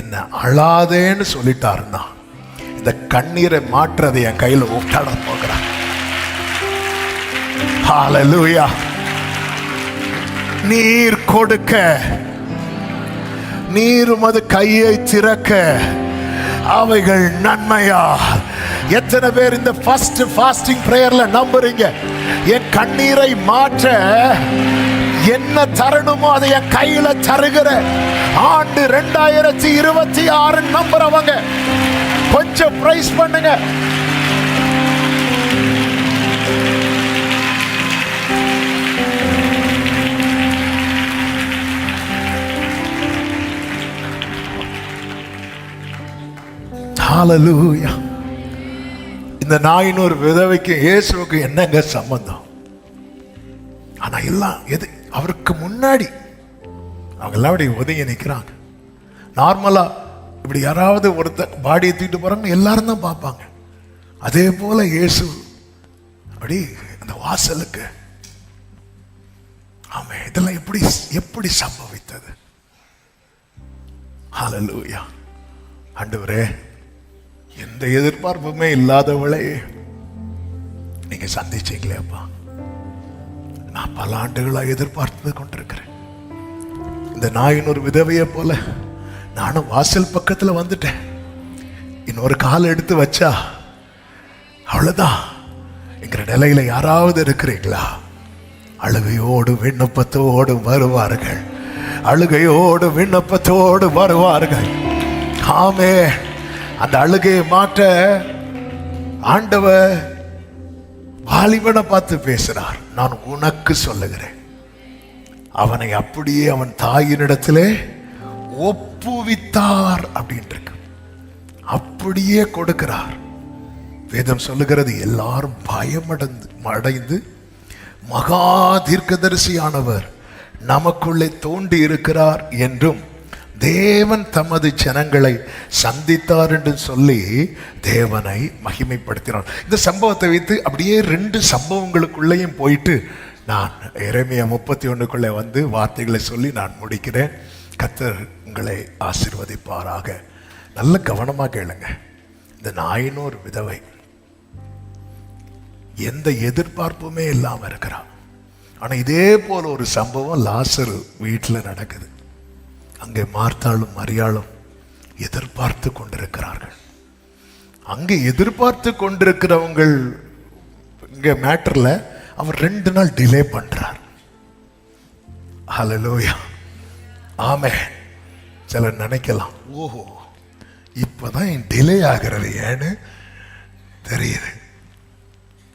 என்ன அழாதேன்னு சொல்லிட்டாருன்னா இந்த கண்ணீரை மாற்றதை என் கையில் விட்டாட போகிறான். ஹல்லேலூயா. நீர் கொடுக்க, நீர் உமது கையை திறக்க, அவைகள் நன்மையா. எத்தனை பேர் இந்த ஃபர்ஸ்ட் ஃபாஸ்டிங் பிரேயர்ல நம்புறீங்க? என் கண்ணீரை மாற்ற என்ன தரணுமோ அதை என் கையில தருகிற ஆண்டு 2026 நம்புறவங்க கொஞ்சம் பிரைஸ் பண்ணுங்க. ஹல்லேலூயா. இந்த நாயின் ஒரு விதவைக்கு இயேசுவுக்கு என்னங்க சம்பந்தம்? ஆனா எல்லாம் எது அவருக்கு முன்னாடி அவங்க எல்லாம் அப்படி ஒதுங்கி நிற்கிறாங்க. நார்மலா இப்படி யாராவது ஒருத்தர் பாடியை தூக்கிட்டு போறாங்க எல்லாரும் தான் பார்ப்பாங்க. அதே போல இயேசு அப்படி அந்த வாசலுக்கு. ஆமே, இதெல்லாம் எப்படி சம்பவித்தது? ஹல்லேலூயா. ஆண்டவரே, எந்த எதிர்பார்ப்புமே இல்லாதவளை நீங்க சந்திச்சீங்களேப்பா. நான் பல ஆண்டுகளா எதிர்பார்த்து கொண்டிருக்கிறேன். இந்த நாயின் ஒரு விதவையை போல நானும் வாசல் பக்கத்துல வந்துட்டேன். இன்னொரு கால் எடுத்து வச்சா அவ்வளவுதான் என்கிற நிலையில யாராவது இருக்கிறீங்களா? அழுகையோடு விண்ணப்பத்தோடு வருவார்கள். அழுகையோடு விண்ணப்பத்தோடு வருவார்கள். ஆமே. அந்த அழுகையை மாற்ற ஆண்டவர் வாலிபனை பார்த்து பேசுறார். நான் உனக்கு சொல்லுகிறேன், அவனை அப்படியே அவன் தாயினிடத்திலே ஒப்புவித்தார் அப்படின்ட்டு அப்படியே கொடுக்கிறார். வேதம் சொல்லுகிறது, எல்லாரும் பயமடைந்து மகா தீர்க்கதரிசியானவர் நமக்குள்ளே தோண்டி இருக்கிறார் என்றும் தேவன் தமது ஜனங்களை சந்தித்தார் என்று சொல்லி தேவனை மகிமைப்படுத்தினார். இந்த சம்பவத்தை வைத்து அப்படியே 2 சம்பவங்களுக்குள்ளேயும் போயிட்டு நான் எரேமியா 31 வந்து வார்த்தைகளை சொல்லி நான் முடிக்கிறேன். கர்த்தர் உங்களை ஆசீர்வதிப்பாராக. நல்ல கவனமாக கேளுங்க. இந்த 400 விதவை எந்த எதிர்பார்ப்புமே இல்லாம இருக்கிறான். ஆனா இதே போல ஒரு சம்பவம் லாசரு வீட்டில் நடக்குது. அங்கே மார்த்தாளும் மரியாளும் எதிர்பார்த்து கொண்டிருக்கிறார்கள். அங்கே எதிர்பார்த்து கொண்டிருக்கிறவங்கள் இங்க மேட்டர்ல அவர் 2 நாள் டிலே பண்றார். ஹல்லேலூயா, ஆமென். சிலர் நினைக்கலாம், ஓஹோ இப்பதான் டிலே ஆகிறது ஏன்னு தெரியுது.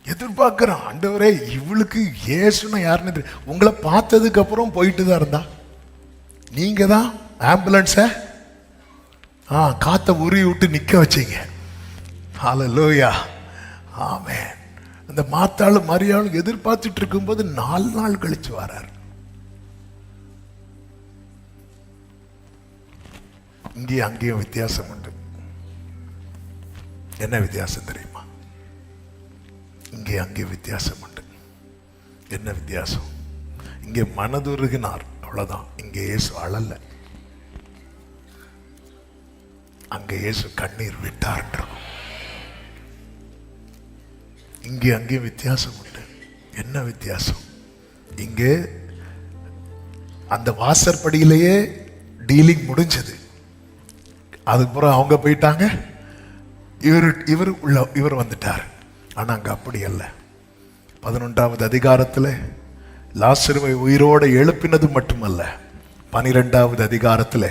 எதிர்பார்க்கிறோம், ஆண்டவரே இவளுக்கு இயேசுன்னா யாருன்னு தெரியும். உங்களை பார்த்ததுக்கு அப்புறம் போயிட்டு தான் இருந்தா, நீங்க தான் ஆம்புலன்ஸை காத்த உருவி விட்டு நிக்க வச்சீங்க. ஹல்லேலூயா, ஆமென். அந்த மாத்தாளும் மரியாளும் எதிர்பார்த்துட்டு இருக்கும்போது 4 நாள் கழிச்சு வரார். இங்கேயும் அங்கேயும் வித்தியாசம் உண்டு. என்ன வித்தியாசம் தெரியுமா? இங்கே அங்கே வித்தியாசம் உண்டு. என்ன வித்தியாசம்? இங்கே மனதுருகினார், அவ்வளவுதான். இங்கே இயேசு அழல, அங்கே இயேசு கண்ணீர் விட்டார்ன்றோம். இங்கே அங்கே வித்தியாசம் உண்டு. என்ன வித்தியாசம்? இங்கே அந்த வாசற்படியிலேயே டீலிங் முடிஞ்சது. அதுக்கப்புறம் அவங்க போயிட்டாங்க, இவர் வந்துட்டார். ஆனா அங்க அப்படி அல்ல. 11வது அதிகாரத்தில் லாசருவை உயிரோடு எழுப்பினது மட்டுமல்ல, 12வது அதிகாரத்தில்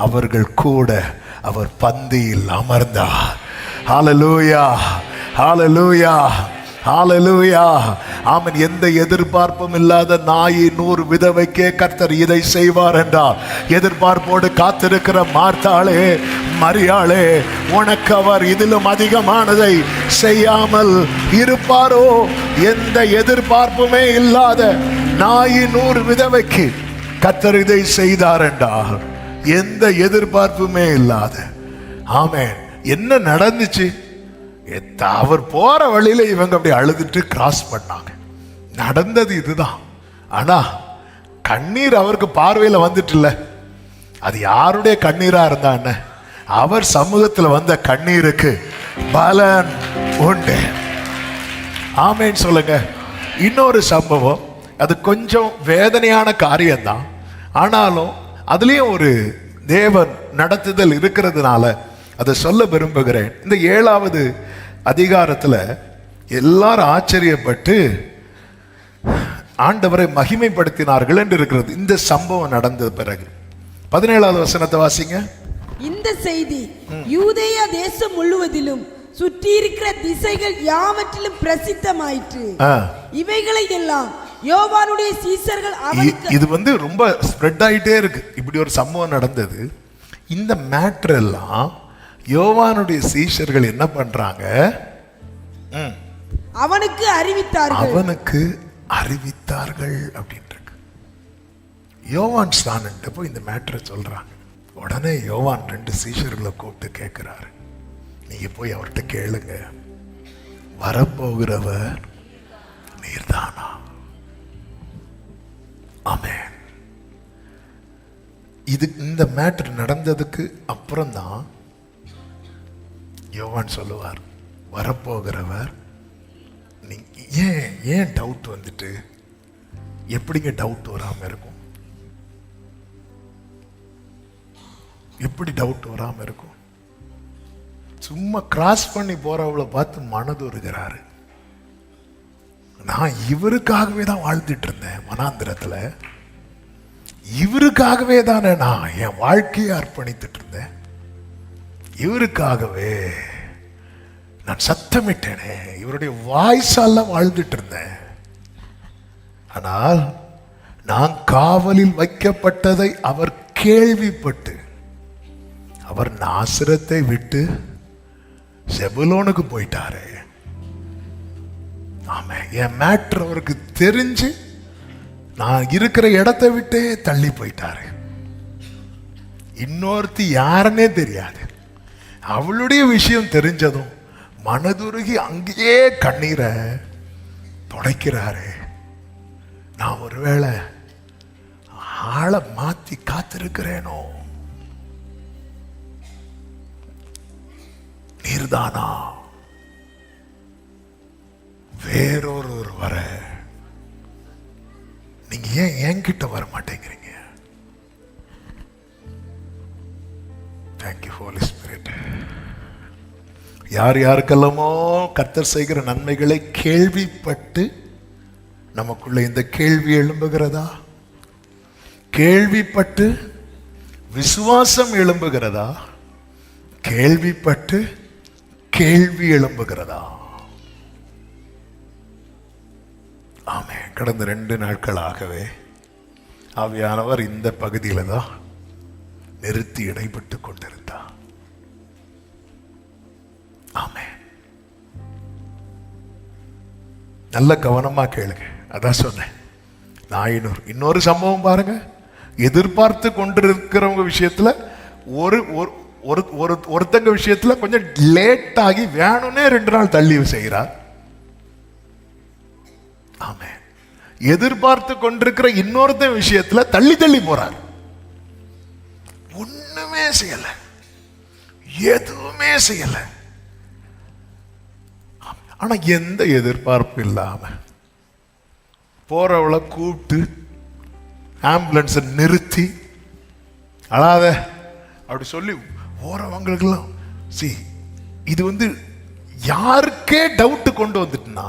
அவர்கள் கூட அவர் பந்தியில் அமர்ந்தார். ஹல்லேலூயா, ஹல்லேலூயா, ஹல்லேலூயா, ஆமென். எந்த எதிர்பார்ப்பும் இல்லாத 100 விதவைக்கே கர்த்தர் இதை செய்வார் என்றார். எதிர்பார்ப்போடு காத்திருக்கிற மார்த்தாளே, மரியாளே, உனக்கு அவர் இதிலும் அதிகமானதை செய்யாமல் இருப்பாரோ? எந்த எதிர்பார்ப்புமே இல்லாத 100 விதவைக்கு கர்த்தர் இதை செய்தார் என்றார். எந்த எதிர்பார்ப்புமே இல்லாத. ஆமென். என்ன நடந்துச்சு? அவர் போற வழியில இவங்க அப்படி அழுதுட்டு கிராஸ் பண்ணாங்க. நடந்தது இதுதான். ஆனா கண்ணீர் அவருக்கு பார்வையில வந்துட்டு இல்ல. அது யாருடைய கண்ணீரா இருந்தா என்ன? அவர் சமூகத்தில் வந்த கண்ணீருக்கு பலன் உண்டு. ஆமென் சொல்லுங்க. இன்னொரு சம்பவம், அது கொஞ்சம் வேதனையான காரியம்தான். ஆனாலும் அதுலயும் ஒரு தேவன் நடத்துதல் இருக்கிறதுனால அதை சொல்ல விரும்புகிறேன். இந்த 7வது அதிகாரத்துல எல்லாரும் ஆச்சரியப்பட்டு ஆண்டவரை மகிமைப்படுத்தினார்கள் என்று இருக்கிறது. இந்த சம்பவம் நடந்த பிறகு 17வது வசனத்தை வாசிங்க. இந்த செய்தி யூதேயா தேசம் முழுவதிலும் சுற்றி இருக்கிற திசைகள் யாவற்றிலும் பிரசித்தமாயிற்று. இவைகளை எல்லாம் யோவானுடைய சீசர்கள் இது ரொம்ப ஸ்ப்ரெட் ஆயிட்டே இருக்கு. இப்படி ஒரு சம்பவம் நடந்தது. இந்த மேட்டர் எல்லாம் யோவானுடைய சீஷர்கள் என்ன பண்றாங்க? அவனுக்கு அறிவித்தார்கள் அப்படின்ட்டு இருக்கு. யோவான் ஸ்நானன்ட்ட போய் இந்த மேட்டரை சொல்றாங்க. உடனே யோவான் 2 சீஷர்களை கூப்பிட்டு கேட்கிறாரு, நீங்க போய் அவர்கிட்ட கேளுங்க, வரப்போகிறவர் நீர்தானா? ஆமென். இது இந்த மேட்டர் நடந்ததுக்கு அப்புறம் தான் யோவான் சொல்லுவார், வரப்போகிறவர். ஏன் டவுட் வந்துட்டு? எப்படிங்க டவுட் வராம இருக்கும்? எப்படி டவுட் வராம இருக்கும்? சும்மா கிராஸ் பண்ணி போறவளை பார்த்து மனதுருகிறாரு. நான் இவருக்காகவே தான் வாழ்ந்துட்டு இருந்தேன் வனாந்திரத்துல. இவருக்காகவே தானே நான் என் வாழ்க்கையை அர்ப்பணித்துட்டு இருந்தேன். இவருக்காகவே நான் சத்தமிட்டேனே, இவருடைய வாய்ஸால வாழ்ந்துட்டு இருந்தேன். ஆனால் நான் காவலில் வைக்கப்பட்டதை அவர் கேள்விப்பட்டு அவர் நாசரத்தை விட்டு செபுலோனுக்கு போயிட்டாரு. ஆமா, என் மேட்ரு அவருக்கு தெரிஞ்சு நான் இருக்கிற இடத்தை விட்டே தள்ளி போயிட்டாரு. இன்னொருத்தி யாருன்னே தெரியாது. அவளுடைய விஷயம் தெரிஞ்சதும் மனதுருகி அங்கேயே கண்ணீரை துடைக்கிறாரு. நான் ஒருவேளை ஆளை மாத்தி காத்திருக்கிறேனோ, நீர்தானா வேறொரு வர நீங்க ஏன் என்கிட்ட வர மாட்டேங்கிறீங்க? Thank you holy spirit. யார் யாருக்கெல்லாமோ கர்த்தர் செய்கிற நன்மைகளை கேள்விப்பட்டு நமக்குள்ள இந்த கேள்வி எழும்புகிறதா? கேள்விப்பட்டு விசுவாசம் எழும்புகிறதா? கேள்விப்பட்டு கேள்வி எழும்புகிறதா? ஆமே. கடந்த 2 நாட்களாகவே ஆவியானவர் இந்த பகுதியில தான் நிறுத்தி இடைப்பட்டு கொண்டிருந்தார். ஆமே. நல்ல கவனமா கேளுங்க. அதான் சொன்னேன். நான் இன்னொரு சம்பவம் பாருங்க. எதிர்பார்த்து கொண்டிருக்கிறவங்க விஷயத்துல ஒருத்தங்க விஷயத்துல கொஞ்சம் லேட் ஆகி வேணும்னே 2 நாள் தள்ளி செய்கிறார். ஆமே. எதிர்பார்த்து கொண்டிருக்கிற இன்னொருத்தன் விஷயத்துல தள்ளி தள்ளி போறார். ஒண்ணுமே செய்யல, எதுவுமே செய்யல. ஆனா எந்த எதிர்பார்ப்பு இல்லாம போறவளை கூப்பிட்டு ஆம்புலன்ஸை நிறுத்தி அழாத அப்படி சொல்லி போறவங்களுக்கெல்லாம் இது யாருக்கே டவுட் கொண்டு வந்துட்டுனா,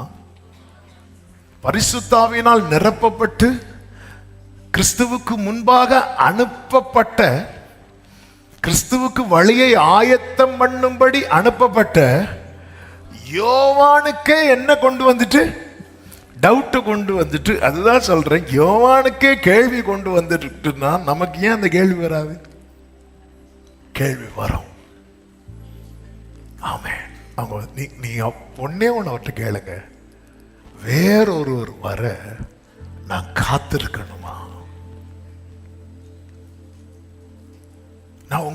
பரிசுத்தாவினால் நிரப்பப்பட்டு கிறிஸ்துவுக்கு முன்பாக அனுப்பப்பட்ட, கிறிஸ்துவுக்கு வழியை ஆயத்தம் பண்ணும்படி அனுப்பப்பட்ட யோவானுக்கே என்ன கொண்டு வந்துட்டு, டவுட் கொண்டு வந்துட்டு. அதுதான் சொல்றேன், யோவானுக்கே கேள்வி கொண்டு வந்துட்டுனா நமக்கு ஏன் அந்த கேள்வி வராது? கேள்வி வரும். ஆமே. அவங்க நீ ஒன்னே ஒன்று அவர்கிட்ட கேளுங்க, வேறொருவர் வர நான் காத்திருக்கணுமா? நான்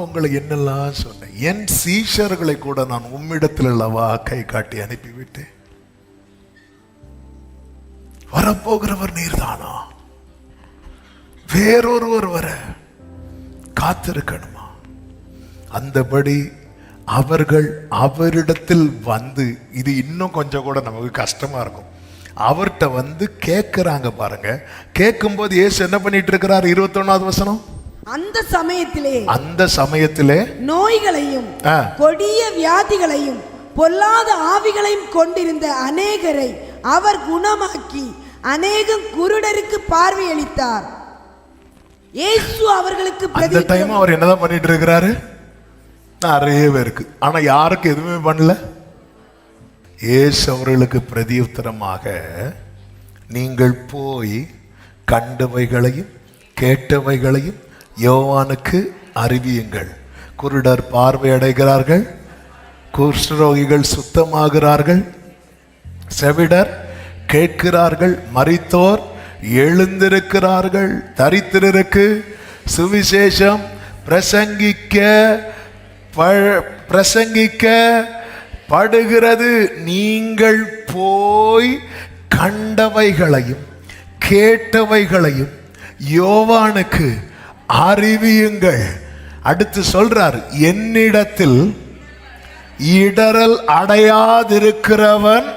உங்களை என்னெல்லாம் சொன்னேன். என் சீஷர்களை கூட நான் உம்மிடத்தில் அல்லவா கை காட்டி அனுப்பிவிட்டேன். வரப்போகிறவர் நீர்தானா? வேறொருவர் வர காத்திருக்கணுமா? அந்தபடி அவர்கள் அவரிடத்தில் வந்து, இது இன்னும் கொஞ்சம் கூட நமக்கு கஷ்டமா இருக்கும், அவர்கிட்ட வந்து கேட்கிறாங்க பாருங்க. கேட்கும்போது இயேசு என்ன பண்ணிட்டு இருக்கிறார்? 21வது வசனம். அந்த சமயத்திலே நோய்களையும் கொடிய வியாதிகளையும் பொல்லாத ஆவிகளையும் கொண்டிருந்த அநேகரை அவர் குணமாக்கி அநேகம் குருடருக்கு பார்வையளித்தார். இயேசு அவர்களுக்கு அந்த டைம் அவர் என்னதான் பண்ணிட்டு இருக்கிறாரு? நிறைய பேருக்கு. ஆனா யாருக்கு எதுவுமே பண்ணல. இயேசு அவர்களுக்கு பிரதியுத்தரமாக, நீங்கள் போய் கண்டவைகளையும் கேட்டவைகளையும் யோவானுக்கு அறிவியுங்கள். குருடர் பார்வை அடைகிறார்கள், குஷ்டரோகிகள் சுத்தமாகிறார்கள், செவிடர் கேட்கிறார்கள், மரித்தோர் எழுந்திருக்கிறார்கள், தரித்திரருக்கு சுவிசேஷம் பிரசங்கிக்கப்படுகிறது. நீங்கள் போய் கண்டவைகளையும் கேட்டவைகளையும் யோவானுக்கு அறிவியுங்கள். அடுத்து சொல்றார், என்னிடத்தில் இடரல் அடையாதிருக்கிறவன்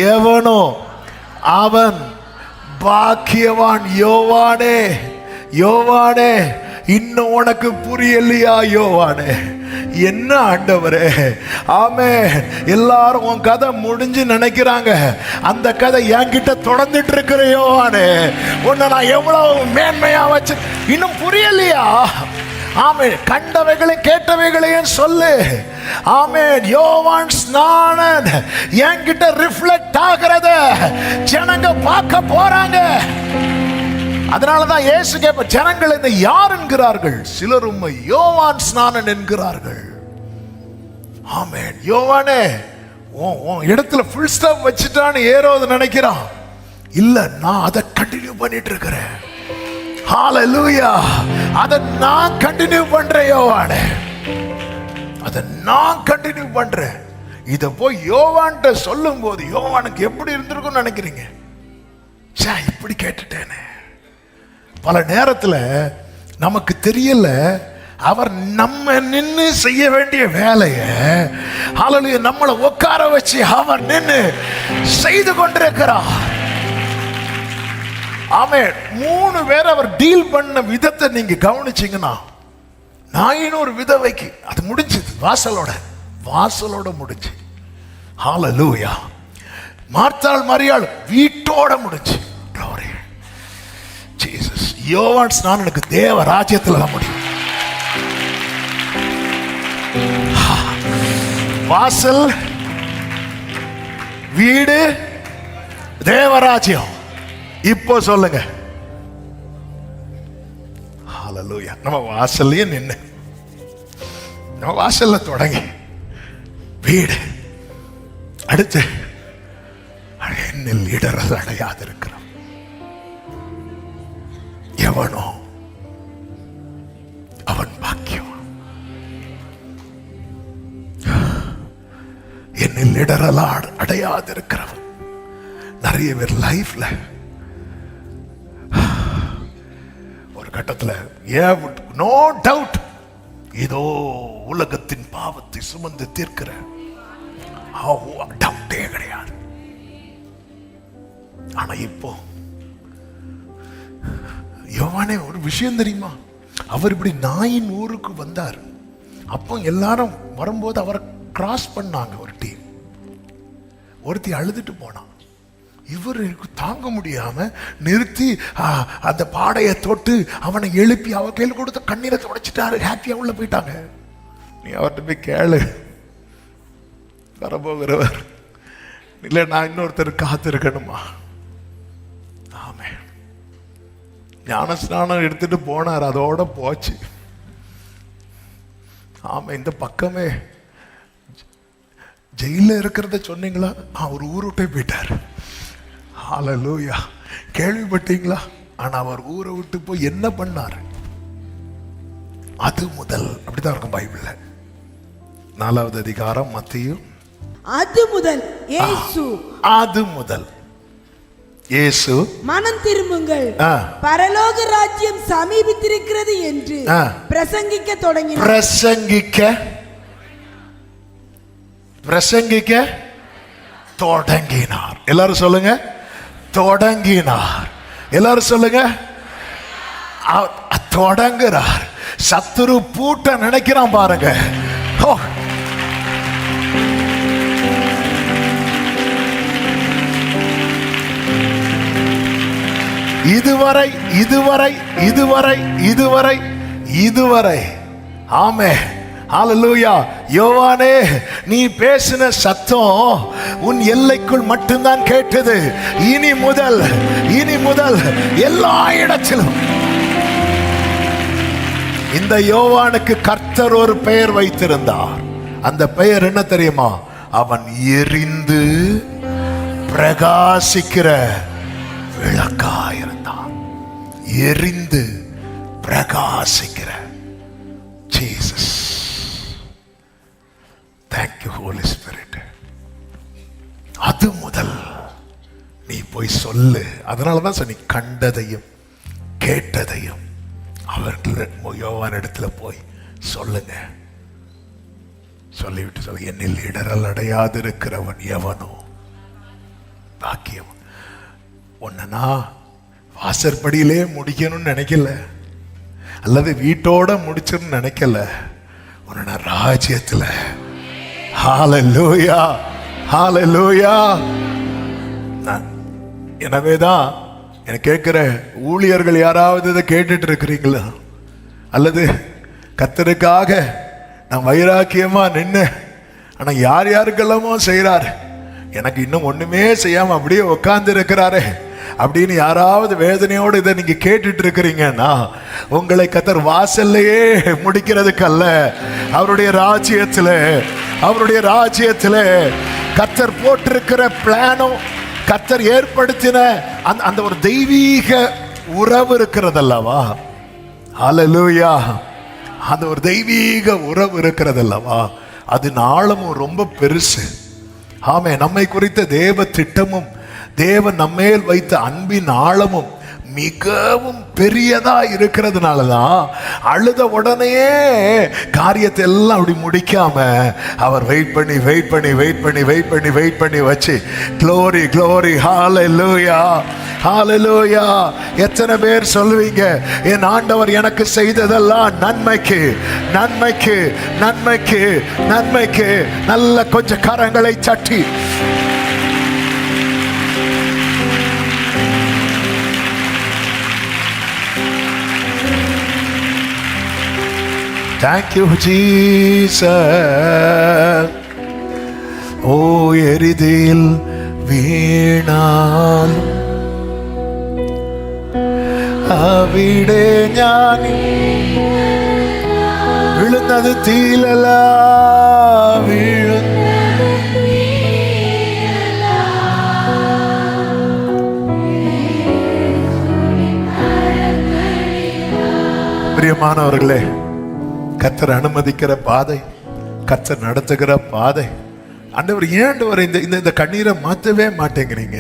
எவனோ அவன் பாக்கியவான். யோவானே, யோவானே, இன்னும் உனக்கு புரியலையா யோவானே? என்ன ஆண்டவரே? ஆமென். எல்லாரும் உன் கதை முடிஞ்சு நினைக்கிறாங்க. அந்த கதை என்கிட்ட தொடர்ந்துட்டு இருக்கிற யோவானே, உன்னை நான் எவ்வளவு மேன்மையா வச்சு இன்னும் புரியலையா? ஆமென். கண்டவைகளையும் கேட்டவைகளையும் சொல்லு. ஆமென். யோவான் ஸ்நானன் என்கிட்ட ரிஃப்ளெக்ட் ஆகிறத ஜனங்க பார்க்க போறாங்க. அதனாலதான் இயேசு கேட்ப, ஜனங்கள் இந்த யார் என்கிறார்கள்? சிலர் உம்மை யோவான் ஸ்நானன் என்கிறார்கள். ஆமென். யோவானே, உன் இடத்துல ஃபுல் ஸ்டாப் வச்சுட்டான்னு ஏரோது நினைக்கிறான். இல்ல, நான் அதை கண்டினியூ பண்ணிட்டு இருக்கிறேன். ஹalleluya. அதை நான் கண்டினியூ பண்றேன் யோவானே, அதை நான் கண்டினியூ பண்றேன். இத போய் யோவான்ட்ட சொல்லும் போது யோவானுக்கு எப்படி இருந்திருக்கும் நினைக்கிறீங்க? இப்படி கேட்டுட்டேனே. பல நேரத்துல நமக்கு தெரியல, அவர் நம்ம நின்று செய்ய வேண்டிய வேலையை ஹalleluya நம்மளை உட்கார வச்சு அவர் நின்று செய்து கொண்டிருக்கிறார். ஆமென். 3 பேர் அவர் டீல் பண்ண விதத்தை நீங்க கவனிச்சீங்கன்னா, நாயின் ஒரு விதவைக்கு அது முடிஞ்சது, வாசலோட முடிஞ்சு. ஹalleluya. மார்த்தாள் மரியாள் வீட்டோட முடிஞ்சு. ஜீசஸ். யோவான் ஸ்நானனுக்கு தேவ ராஜ்யத்துல தான் முடியும். வாசல், வீடு, தேவராஜ்யம். இப்போ சொல்லுங்க. ஹalleluya. நம்ம வாசல்லையே நின்னு, நம்ம வாசல்ல தொடங்கி வீடு, அடுத்து என்னில் இடரல் அடையாது இருக்கிறோம். எவனோ அவன் பாக்கியம். என்னில் இடரல் அடையாது இருக்கிறவன். நிறைய பேர் லைஃப்ல ஒரு கட்டத்தில் நோ டவுட் இதோ உலகத்தின் பாவத்தை சுமந்து தீர்க்கிற டவுட்டே கிடையாது. ஆனா இப்போ யோவானே, ஒரு விஷயம் தெரியுமா? அவர் இப்படி நாயின் ஊருக்கு வந்தார். அப்போ எல்லாரும் வரும்போது அவரை கிராஸ் பண்ணாங்க. ஒரு டீம், ஒருத்தி அழுதுட்டு போனான். இவருக்கு தாங்க முடியாம நிறுத்தி அந்த பாடையை தொட்டு அவனை எழுப்பி அவர் கையில் கொடுத்த கண்ணீரை தொடச்சிட்டாரு. ஹாப்பியா உள்ள போயிட்டாங்க. நீ அவர்கிட்ட போய் கேளு, வரப்போகிறவர் இல்லை, நான் இன்னொருத்தர் காத்திருக்கணுமா? ஆமே. ஞானஸ்நானம் எடுத்துட்டு போனார், அதோட போச்சு. ஆமா. இந்த பக்கமே ஜெயில இருக்கிறத சொன்னீங்களா? அவர் ஊரை விட்டே போயிட்டார். ஹalleluya. கேள்விப்பட்டீங்களா? ஆனா அவர் ஊரை விட்டு போய் என்ன பண்ணார்? அது முதல். அப்படிதான் இருக்கும் பைபிள்ல. 4வது அதிகாரம் மத்தேயு. அது முதல் இயேசு மனம் திரும்புங்கள், பரலோக ராஜ்யம் சமீபித்திருக்கிறது என்று பிரசங்கிக்க தொடங்கினார். எல்லாரும் சொல்லுங்க, தொடங்கினார். எல்லாரும் சொல்லுங்க, தொடங்குறார். சத்துரு பூட்ட நினைக்கிறான் பாருங்க. இதுவரை இதுவரை இதுவரை இதுவரை இதுவரை ஆமே. ஹalleluya. யோவானே, நீ பேசின சத்தம் உன் எல்லைக்குள் மட்டும்தான் கேட்டது. இனி முதல் எல்லா இடத்திலும். இந்த யோவானுக்கு கர்த்தர் ஒரு பெயர் வைத்திருந்தார். அந்த பெயர் என்ன தெரியுமா? அவன் எரிந்து பிரகாசிக்கிற விளக்காயிருந்தான். எரிந்து பிரகாசிக்கிற Jesus. Thank you Holy Spirit. அது முதல் நீ போய் சொல்லு. அதனாலதான் நீ கண்டதையும் கேட்டதையும் அவர்கள் யோவான் இடத்துல போய் சொல்லுங்க. சொல்லிவிட்டு சொல்ல, என்னில் இடரல் அடையாது இருக்கிறவன் எவனோ பாக்கியம். ஒன்னா வாசற்படியிலே முடிக்கணும்னு நினைக்கல. அல்லது வீட்டோட முடிச்சிருன்னு நினைக்கல, உன்னை ராஜ்யத்துல. ஹல்லேலூயா, ஹல்லேலூயா. எனவேதான் எனக்கு கேட்கிற ஊழியர்கள் யாராவது இதை கேட்டுட்டு இருக்கிறீங்களா? அல்லது கர்த்தருக்காக நான் வைராக்கியமா நின்று ஆனா யார் யாருக்கெல்லாமோ செய்யறாரு, எனக்கு இன்னும் ஒண்ணுமே செய்யாம அப்படியே உட்கார்ந்து இருக்கிறாரு அப்படின்னு யாராவது வேதனையோடு இதை நீங்க கேட்டுட்டு இருக்கிறீங்கன்னா, உங்களை கர்த்தர் வாசல்லையே முடிக்கிறதுக்கல்ல, அவருடைய ராஜ்யத்துல கர்த்தர் போட்டிருக்கிற பிளானும் கர்த்தர் ஏற்படுத்தின அந்த ஒரு தெய்வீக உறவு இருக்கிறதல்லவா? ஹல்லேலூயா. அந்த ஒரு தெய்வீக உறவு இருக்கிறதல்லவா, அது ஆழமும் ரொம்ப பெருசு. ஆமே, நம்மை குறித்த தேவ திட்டமும் தேவன் நம்மேல் வைத்த அன்பின் ஆழமும் மிகவும் பெரியதா இருக்கிறதுனாலதான் அழுத உடனே காரியத்தை எல்லாம் அப்படி முடிக்காம அவர் வெயிட் பண்ணி வச்சு க்ளோரி ஹல்லேலூயா, ஹல்லேலூயா. எத்தனை பேர் சொல்லுவீங்க, என் ஆண்டவர் எனக்கு செய்ததெல்லாம் நன்மைக்கு நன்மைக்கு நன்மைக்கு நன்மைக்கு? நல்ல கொஞ்சம் கரங்களை தட்டி Thank you, Jesus. ஓ எரிதில் வீணால் അവിടെ ഞാൻ വിഴുന്നത് തീലല பிரியமானவர்களே, கர்த்தர் அனுமதிக்கிற பாதை, கர்த்தர் நடத்துகிற பாதை. ஆண்டவர் ஏண்டவர் இந்த கண்ணீரை மாற்றவே மாட்டேங்கிறீங்க,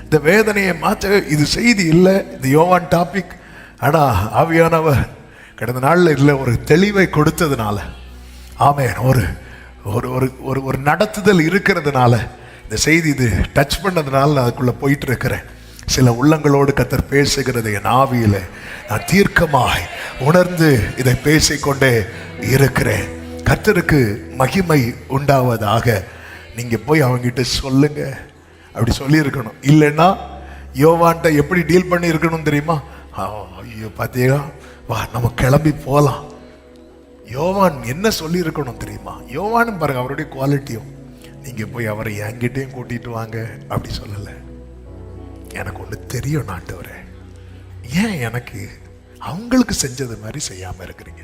இந்த வேதனையை மாற்றவே. இது செய்தி இல்லை, இது யோவான் டாபிக். ஆனால் ஆவியானவர் கடந்த நாளில் இதில் ஒரு தெளிவை கொடுத்ததுனால, ஆமென், ஒரு ஒரு ஒரு நடத்துதல் இருக்கிறதுனால, இந்த செய்தி இது டச் பண்ணதுனால நான் அதுக்குள்ளே போயிட்டு இருக்கிறேன். சில உள்ளங்களோடு கர்த்தர் பேசுகிறது என் ஆவியில நான் தீர்க்கமாய் உணர்ந்து இதை பேசிக்கொண்டே இருக்கிறேன். கர்த்தருக்கு மகிமை உண்டாவதாக. நீங்க போய் அவங்கிட்ட சொல்லுங்க, அப்படி சொல்லியிருக்கணும். இல்லைன்னா யோவான்ட்ட எப்படி டீல் பண்ணி இருக்கணும் தெரியுமா? ஐயோ பாத்தீங்களா, வா நம்ம கிளம்பி போகலாம். யோவான் என்ன சொல்லி இருக்கணும் தெரியுமா? யோவானும் பாருங்க, அவருடைய குவாலிட்டியும். நீங்க போய் அவரை என்கிட்டையும் கூட்டிட்டு வாங்க அப்படி சொல்லலை. எனக்கு ஒன்று தெரியும் ஆண்டவரே, ஏன் எனக்கு அவங்களுக்கு செஞ்சது மாதிரி செய்யாம இருக்கிறீங்க?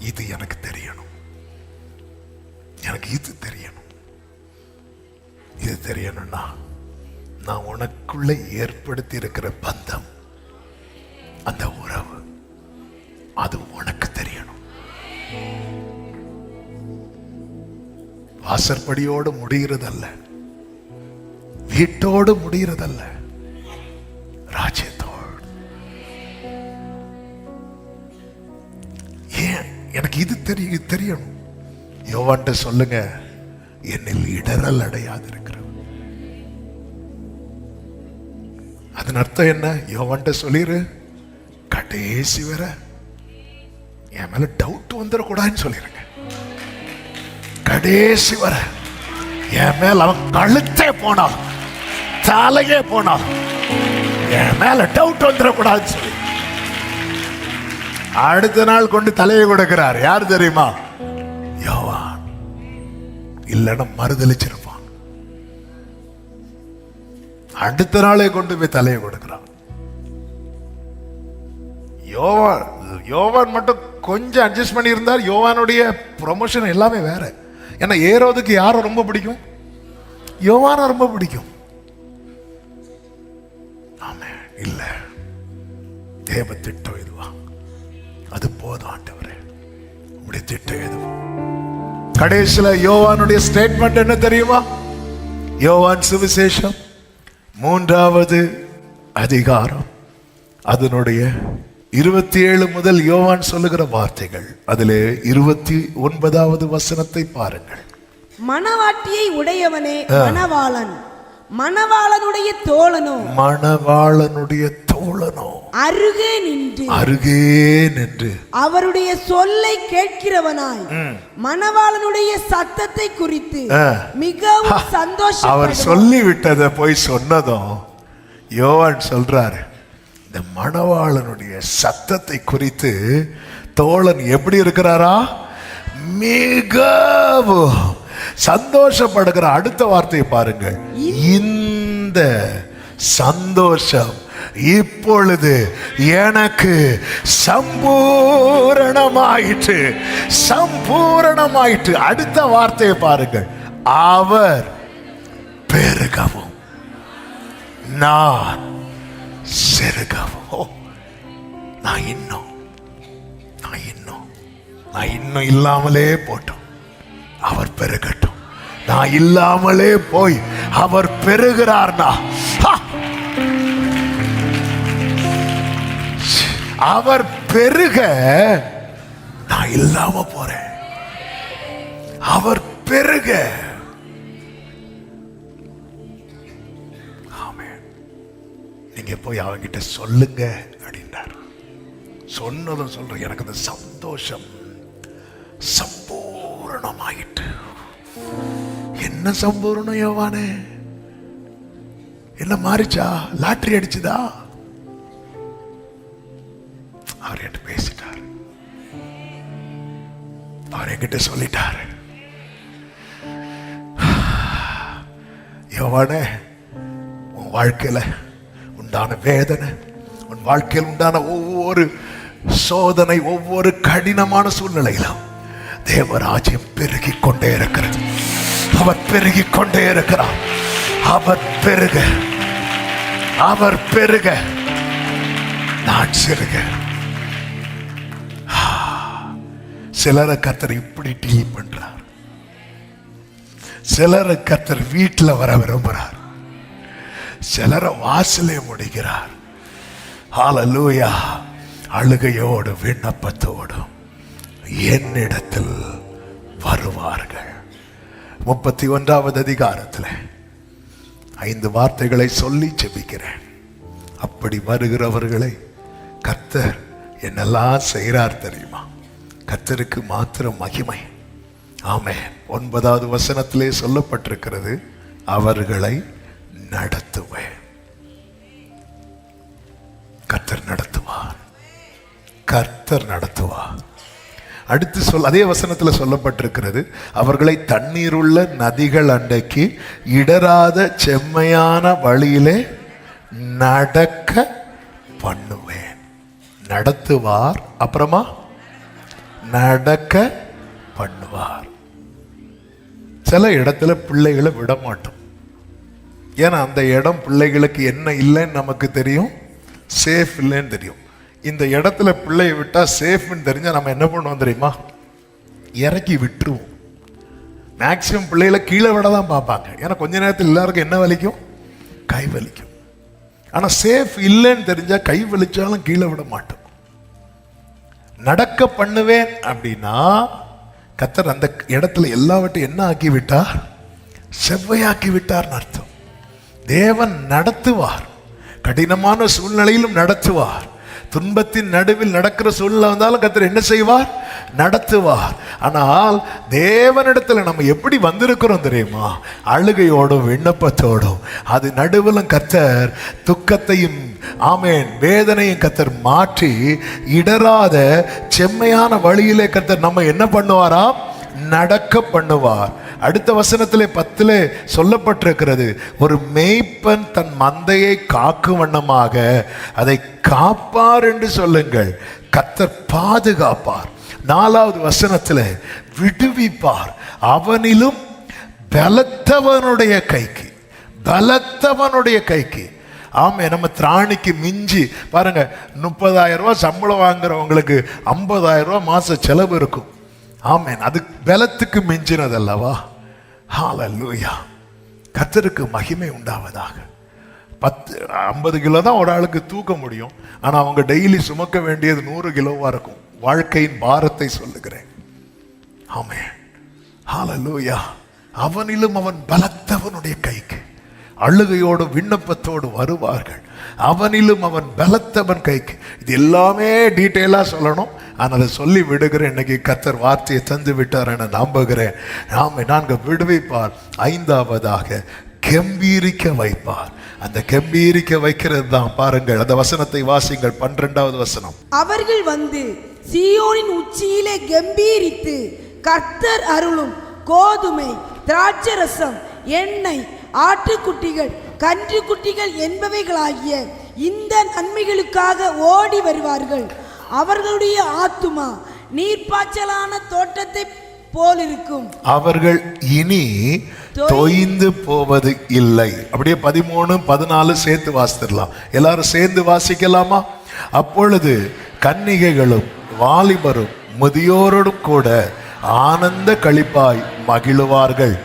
இது எனக்கு தெரியணும், எனக்கு இது தெரியணும். இது தெரியணும்னா நான் உனக்குள்ள ஏற்படுத்தி இருக்கிற பந்தம், அந்த உறவு, அது உனக்கு தெரியணும். வாசற்படியோடு முடிகிறதல்ல, வீட்டோடு முடிகிறதல்ல, ராஜ்யத்தோடு. ஏன் எனக்கு இது தெரியணும். யோவான்ட்ட சொல்லுங்க, என்னில் இடரல் அடையாது இருக்கிற. அதன் அர்த்தம் என்ன? யோவான்ட்ட சொல்லிரு, கடைசி வர என் மேல டவுட் வந்துடக்கூடாதுன்னு சொல்லிருங்க. கடைசி வர என் மேல அவன் கழுத்தே போனாலும் தலையே போனாலும் என் மேல டவுட் வந்துடக்கூடாதுன்னு சொல்லி அடுத்த நாள் கொண்டு தலையை கொடுக்கிறார். யார் தெரியுமா? யோவான். இல்லைன்னா மறுதளிச்சிருப்பான். அடுத்த நாளே கொண்டு போய் தலையை கொடுக்கிறான். யோவான் மட்டும் கொஞ்சம் அட்ஜஸ்ட் பண்ணி இருந்தார். யோவானுடைய ப்ரொமோஷன் எல்லாமே வேற. ஏன்னா ஏரோதுக்கு யாரை ரொம்ப பிடிக்கும்? யோவானை ரொம்ப பிடிக்கும். ஆமே, இல்ல, தேவ திட்டம் இதுவா, அது போதும் ஆண்டவரே, உங்களுடைய திட்டம் எதுவும். கடைசியில யோவானுடைய ஸ்டேட்மெண்ட் என்ன தெரியுமா? யோவான் சுவிசேஷம் 3வது அதிகாரம் அதனுடைய 27 முதல் யோவான் சொல்லுகிற வார்த்தைகள். அதிலே 29வது வசனத்தை பாருங்கள். மணவாட்டியை உடையவனே மணவாளன், மணவாளனுடைய தோழனோ அருகே நின்று அவருடைய சொல்லை கேட்கிறவனாய் மணவாளனுடைய சத்தத்தை குறித்து மிகவும் சந்தோஷம். அவர் சொல்லி விட்டதை போய் சொன்னதும் யோவான் சொல்றாரு, இந்த மணவாளனுடைய சத்தத்தை குறித்து தோழன் எப்படி இருக்கிறாரா? மிகவும் சந்தோஷப்படுகிற. அடுத்த வார்த்தையை பாருங்கள், இந்த சந்தோஷம் இப்பொழுது எனக்கு சம்பூரணமாயிற்று. அடுத்த வார்த்தையை பாருங்கள், அவர் பெருகவும் நான் சிறுகவும். நான் இன்னும் இல்லாமலே போட்டோம், அவர் பெருகட்டும். நான் இல்லாமலே போய் அவர் பெருகிறார்னா, அவர் பெருக நான் இல்லாம போறேன். அவர் பெருக. நீங்க போய் அவங்கிட்ட சொல்லுங்க அப்படின்றார். சொன்னதும் சொல்றேன், எனக்கு அந்த சந்தோஷம் சம்பூரணமாயிட்டு. என்ன சம்பூரணம் யோவானே? என்ன மாறிச்சா? லாட்டரி அடிச்சுதா? அவர் என்கிட்ட பேசிட்டார், அவர் என்கிட்ட சொல்லிட்டார். யோவானே, உன் வாழ்க்கையில உண்டான வேதனை, உன் வாழ்க்கையில் உண்டான ஒவ்வொரு சோதனை, ஒவ்வொரு கடினமான சூழ்நிலையிலும் தேவராஜ்யம் பெருகிக் கொண்டே இருக்கிறது. அவர் பெருகிக் கொண்டே இருக்கிறார். அவர் பெருக நான் சிறுக. சிலரை கர்த்தர் இப்படி டீல் பண்றார். சிலரை கர்த்தர் வீட்டில் வர விரும்புகிறார். சிலரை வாசலே முடிக்கிறார். ஹல்லேலூயா. அழுகையோடு விண்ணப்பத்தோடும் என்னிடத்தில் வருவார்கள். 31வது அதிகாரத்தில் 5 வார்த்தைகளை சொல்லி ஜெபிக்கிறேன். அப்படி வருகிறவர்களை கர்த்தர் என்னெல்லாம் செய்கிறார் தெரியுமா? கர்த்தருக்கு மாத்திரம் மகிமை. ஆமென். 9வது வசனத்திலே சொல்லப்பட்டிருக்கிறது, அவர்களை நடத்துவேன். கர்த்தர் நடத்துவார். அடுத்து அதே வசனத்தில் சொல்லப்பட்டிருக்கிறது, அவர்களை தண்ணீருள்ள நதிகள் அண்டைக்கு இடராத செம்மையான வழியிலே நடக்க பண்ணுவேன். நடத்துவார், அப்புறமா நடக்க பண்ணுவார். சில இடத்துல பிள்ளைகளை விட மாட்டோம். ஏன்னா அந்த இடம் பிள்ளைகளுக்கு என்ன இல்லைன்னு நமக்கு தெரியும், சேஃப் இல்லைன்னு தெரியும். இந்த இடத்துல பிள்ளையை விட்டா சேஃப்னு தெரிஞ்சா நம்ம என்ன பண்ணுவோம் தெரியுமா? இறக்கி விட்டுருவோம். மேக்சிமம் பிள்ளைகளை கீழே விட தான் பார்ப்பாங்க. ஏன்னா கொஞ்ச நேரத்தில் எல்லாருக்கும் என்ன வலிக்கும்? கை வலிக்கும். ஆனால் சேஃப் இல்லைன்னு தெரிஞ்சா கை வலிச்சாலும் கீழே விட மாட்டோம். நடக்க பண்ணுவேன் அப்படின்னா கர்த்தர் அந்த இடத்துல எல்லாவற்றையும் என்ன ஆக்கி விட்டார்? செவ்வையாக்கி விட்டார்னு அர்த்தம். தேவன் நடத்துவார். கடினமான சூழ்நிலையிலும் நடத்துவார். துன்பத்தின் நடுவில் நடக்கிற சூழ்நிலை வந்தாலும் கர்த்தர் என்ன செய்வார்? நடத்துவார். ஆனால் தேவனிடத்துல நம்ம எப்படி வந்திருக்கிறோம் தெரியுமா? அழுகையோடும் விண்ணப்பத்தோடும். அது நடுவில் கர்த்தர் துக்கத்தையும் ஆமென் வேதனையும் கர்த்தர் மாற்றி இடராத செம்மையான வழியிலே கர்த்தர் நம்ம என்ன பண்ணுவாராம்? நடக்க பண்ணுவார். அடுத்த வசனத்திலே 10 சொல்லப்பட்டிருக்கிறது, ஒரு மேய்ப்பன் தன் மந்தையை காக்கும் வண்ணமாக அதை காப்பார் என்று சொல்லுங்கள். கர்த்தர் பாதுகாப்பார். 4வது வசனத்தில் விடுவிப்பார், அவனிலும் பலத்தவனுடைய கைக்கு. ஆமே, நம்ம திராணிக்கு மிஞ்சி பாருங்க, 30,000 ரூபாய் சம்பளம் வாங்குறவங்களுக்கு 50,000 ரூபாய் மாச செலவு இருக்கும். ஆமென். அது பலத்துக்கு மிஞ்சினது அல்லவா? ஹல்லேலூயா. கர்த்தருக்கு மகிமை உண்டாவதாக. 50 கிலோ தான் ஒரு ஆளுக்கு தூக்க முடியும். ஆனால் அவங்க டெய்லி சுமக்க வேண்டியது 100 கிலோவா இருக்கும். வாழ்க்கையின் பாரத்தை சொல்லுகிறேன். ஆமென். ஹல்லேலூயா. அவனிலும் அவன் பலத்தவனுடைய கைக்கு. அழுகையோடு விண்ணப்பத்தோடு வருவார்கள். அவனிலும் அவன் பலத்தவன் கைக்கு. இது எல்லாமே டீட்டெயிலா சொல்லணும், ஆனால் அதை சொல்லி விடுகிறேன். இன்னைக்கு கர்த்தர் வார்த்தையை தந்து விட்டார் என நம்புகிறேன். நான்கு விடுவிப்பார். ஐந்தாவதாக கம்பீரிக்க வைப்பார். அந்த கம்பீரிக்க வைக்கிறது தான் பாருங்கள். அந்த வசனத்தை வாசிங்கள். 12வது வசனம். அவர்கள் வந்து சீயோனின் உச்சியிலே கம்பீரித்து கர்த்தர் அருளும் கோதுமை, திராட்சரசம், எண்ணெய், ஆட்டுக்குட்டிகள், கன்றுக்குட்டிகள் என்பவைகளாகிய இந்த நன்மைகளுக்காக ஓடி வருவார்கள். அவர்களுடைய ஆத்துமா நீர்ப்பாய்ச்சலான தோட்டத்தை போல் இருக்கும். அவர்கள் இனி தொய்ந்து போவது இல்லை. அப்படியே 13, 14 சேர்த்து வாசித்திடலாம். எல்லாரும் சேர்ந்து வாசிக்கலாமா? அப்பொழுது கன்னிகைகளும் வாலிபரும் முதியோரோடும் கூட ஆனந்த களிப்பாய் மகிழுவார்கள்.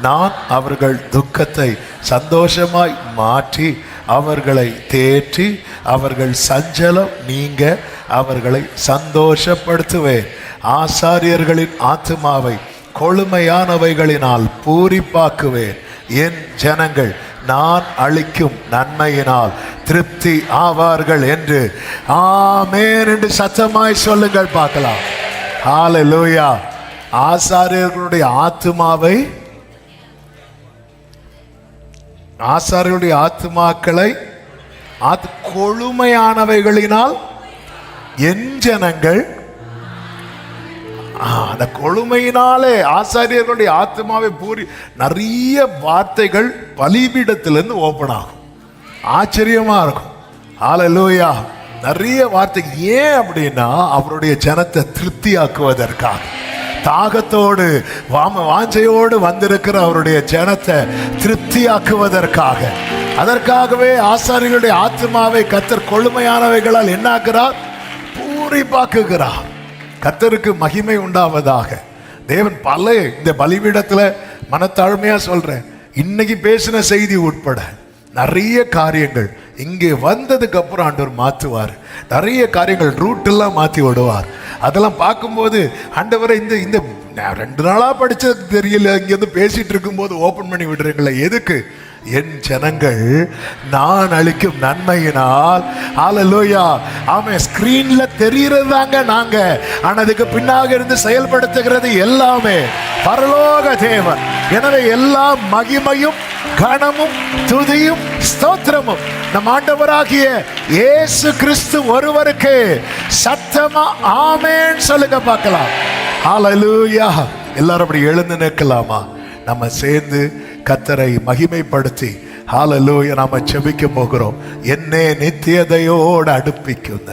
நான் அவர்கள் துக்கத்தை சந்தோஷமாய் மாற்றி அவர்களை தேற்றி அவர்கள் சஞ்சலம் நீங்க அவர்களை சந்தோஷப்படுத்துவேன். ஆசாரியர்களின் ஆத்துமாவை கொழுமையானவைகளினால் பூரிப்பாக்குவேன். என் ஜனங்கள் நான் அளிக்கும் நன்மையினால் திருப்தி ஆவார்கள் என்று ஆமென் என்று சத்தமாய் சொல்லுங்கள் பார்க்கலாம். ஹல்லேலூயா. ஆசாரியர்களுடைய ஆத்துமாக்களை கொழுமையானவைகளினால் என் ஜனங்கள், அந்த கொழுமையினாலே ஆசாரியர்களுடைய ஆத்மாவை நிறைய வார்த்தைகள் பலிபீடத்திலிருந்து ஓபன் ஆகும். ஆச்சரியமா இருக்கும். ஹல்லேலூயா. நிறைய வார்த்தைகள். ஏன் அப்படின்னா அவருடைய ஜனத்தை திருப்தியாக்குவதற்காக, தாகத்தோடு வாஞ்சையோடு வந்திருக்கிற அவருடைய ஜனத்தை திருப்தியாக்குவதற்காக, அதற்காகவே ஆசாரியர்களுடைய ஆத்மாவை கர்த்தர் கொழுமையானவைகளால் என்னாக்குறார்? பூரிப்பாக்குகிறார். கர்த்தருக்கு மகிமை உண்டாவதாக. தேவன் இந்த பலிபீடத்துல மனத்தாழ்மையா சொல்றேன், இன்னைக்கு பேசின செய்தி உட்பட நிறைய காரியங்கள் இங்கே வந்ததுக்கு அப்புறம் ஆண்டவர் மாற்றுவார். நிறைய காரியங்கள் ரூட் எல்லாம் மாற்றி விடுவார். அதெல்லாம் பார்க்கும்போது ஆண்டவரை இந்த 2 நாளா படிச்சது தெரியல, இங்கேருந்து பேசிட்டு இருக்கும்போது ஓப்பன் பண்ணி விடுறீங்களே எதுக்கு? என் ஜனங்கள் நான் அளிக்கும் நன்மையினால். ஹல்லேலூயா. ஆமென். ஸ்கிரீன்ல தெரிகிறது தாங்க நாங்க, ஆனா அதுக்கு பின்னாக இருந்து செயல்படுத்துகிறது எல்லாமே பரலோக தேவன். எனவே எல்லா மகிமையும் கனமும் துதியும் ஸ்தோத்திரமும் நம் ஆண்டவராகிய இயேசு கிறிஸ்து ஒருவருக்கு. சத்தமா ஆமென் சொல்லுங்க பார்க்கலாம். ஹல்லேலூயா. எல்லாரும் அப்படி எழுந்து நிற்கலாமா? நம்ம சேர்ந்து கர்த்தரை மகிமைப்படுத்தி ஹல்லேலூயா நாம ஜெபிக்க போகிறோம். என்னே நித்தியதையோடு அடுப்பிக்கும்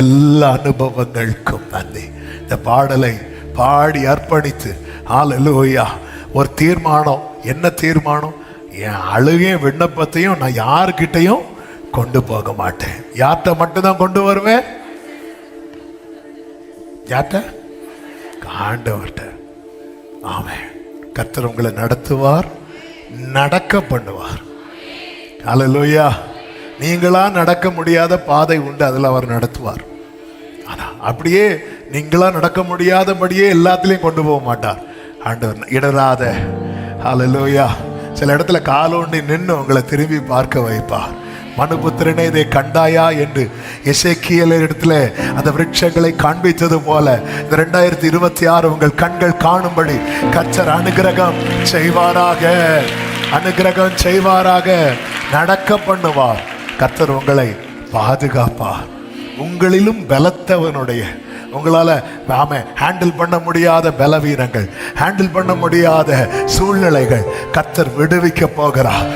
எல்லா அனுபவங்களுக்கும் நன்றி. இந்த பாடலை பாடி அர்ப்பணித்து ஹல்லேலூயா ஒரு தீர்மானம். என்ன தீர்மானம்? என் அழுகையும் விண்ணப்பத்தையும் நான் யாருக்கிட்டையும் கொண்டு போக மாட்டேன். யார்கிட்ட மட்டும்தான் கொண்டு வருவேன்? யார்கிட்ட? ஆண்டவர்கிட்ட. ஆமென். கர்த்தர் உங்களை நடத்துவார், நடக்க பண்ணுவார். ஹல்லேலூயா. நீங்களா நடக்க முடியாத பாதை உண்டு, அதில் அவர் நடத்துவார். ஆனா அப்படியே நீங்களா நடக்க முடியாதபடியே எல்லாத்திலையும் கொண்டு போக மாட்டார் ஆண்டவர். இடராத ஹல்லேலூயா சில இடத்துல காலோண்டி நின்று உங்களை திரும்பி பார்க்க வைப்பார். மனுபுத்திரனே இதை கண்டாயா என்று எசேக்கியேல் இடத்துல அந்த விருட்சங்களை காண்பித்தது போல இந்த 2026 உங்கள் கண்கள் காணும்படி கர்த்தர் அனுக்கிரகம் செய்வாராக, நடக்க பண்ணுவார். கர்த்தர் உங்களை பாதுகாப்பார். உங்களிலும் பலத்தவனுடைய, உங்களால ஹேண்டில் பண்ண முடியாத பலவீனங்கள், ஹேண்டில் பண்ண முடியாத சூழ்நிலைகள் கர்த்தர் விடுவிக்க போகிறார்.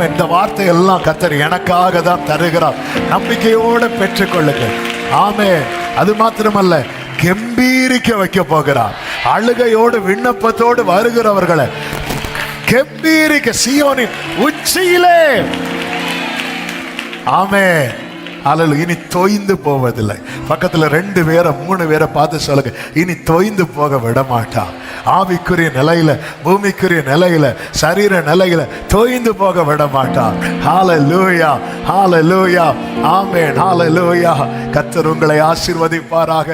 இந்த வார்த்தை எல்லாம் கர்த்தர் எனக்காக தான் தருகிறார். நம்பிக்கையோடு பெற்றுக்கொள்ளுங்கள். அது மாத்திரமல்ல, கம்பீரிக்க வைக்க போகிறார். அழுகையோடு விண்ணப்பத்தோடு வருகிறவர்களை கம்பீரிக்க சீயோனின் உச்சியிலே. இனி தொய்ந்து போவதில்லை. பக்கத்துல 2 பேரை 3 பேரை பார்த்து சொல்லுங்க, இனி தொய்ந்து போக விட மாட்டான். ஆவிக்குரிய நிலையில, பூமிக்குரிய நிலையில, சரீர நிலையில தொய்ந்து போக விட மாட்டான். ஹல்லேலூயா, ஹல்லேலூயா, ஆமென், ஹல்லேலூயா. கர்த்தர் உங்களை ஆசீர்வதிப்பாராக.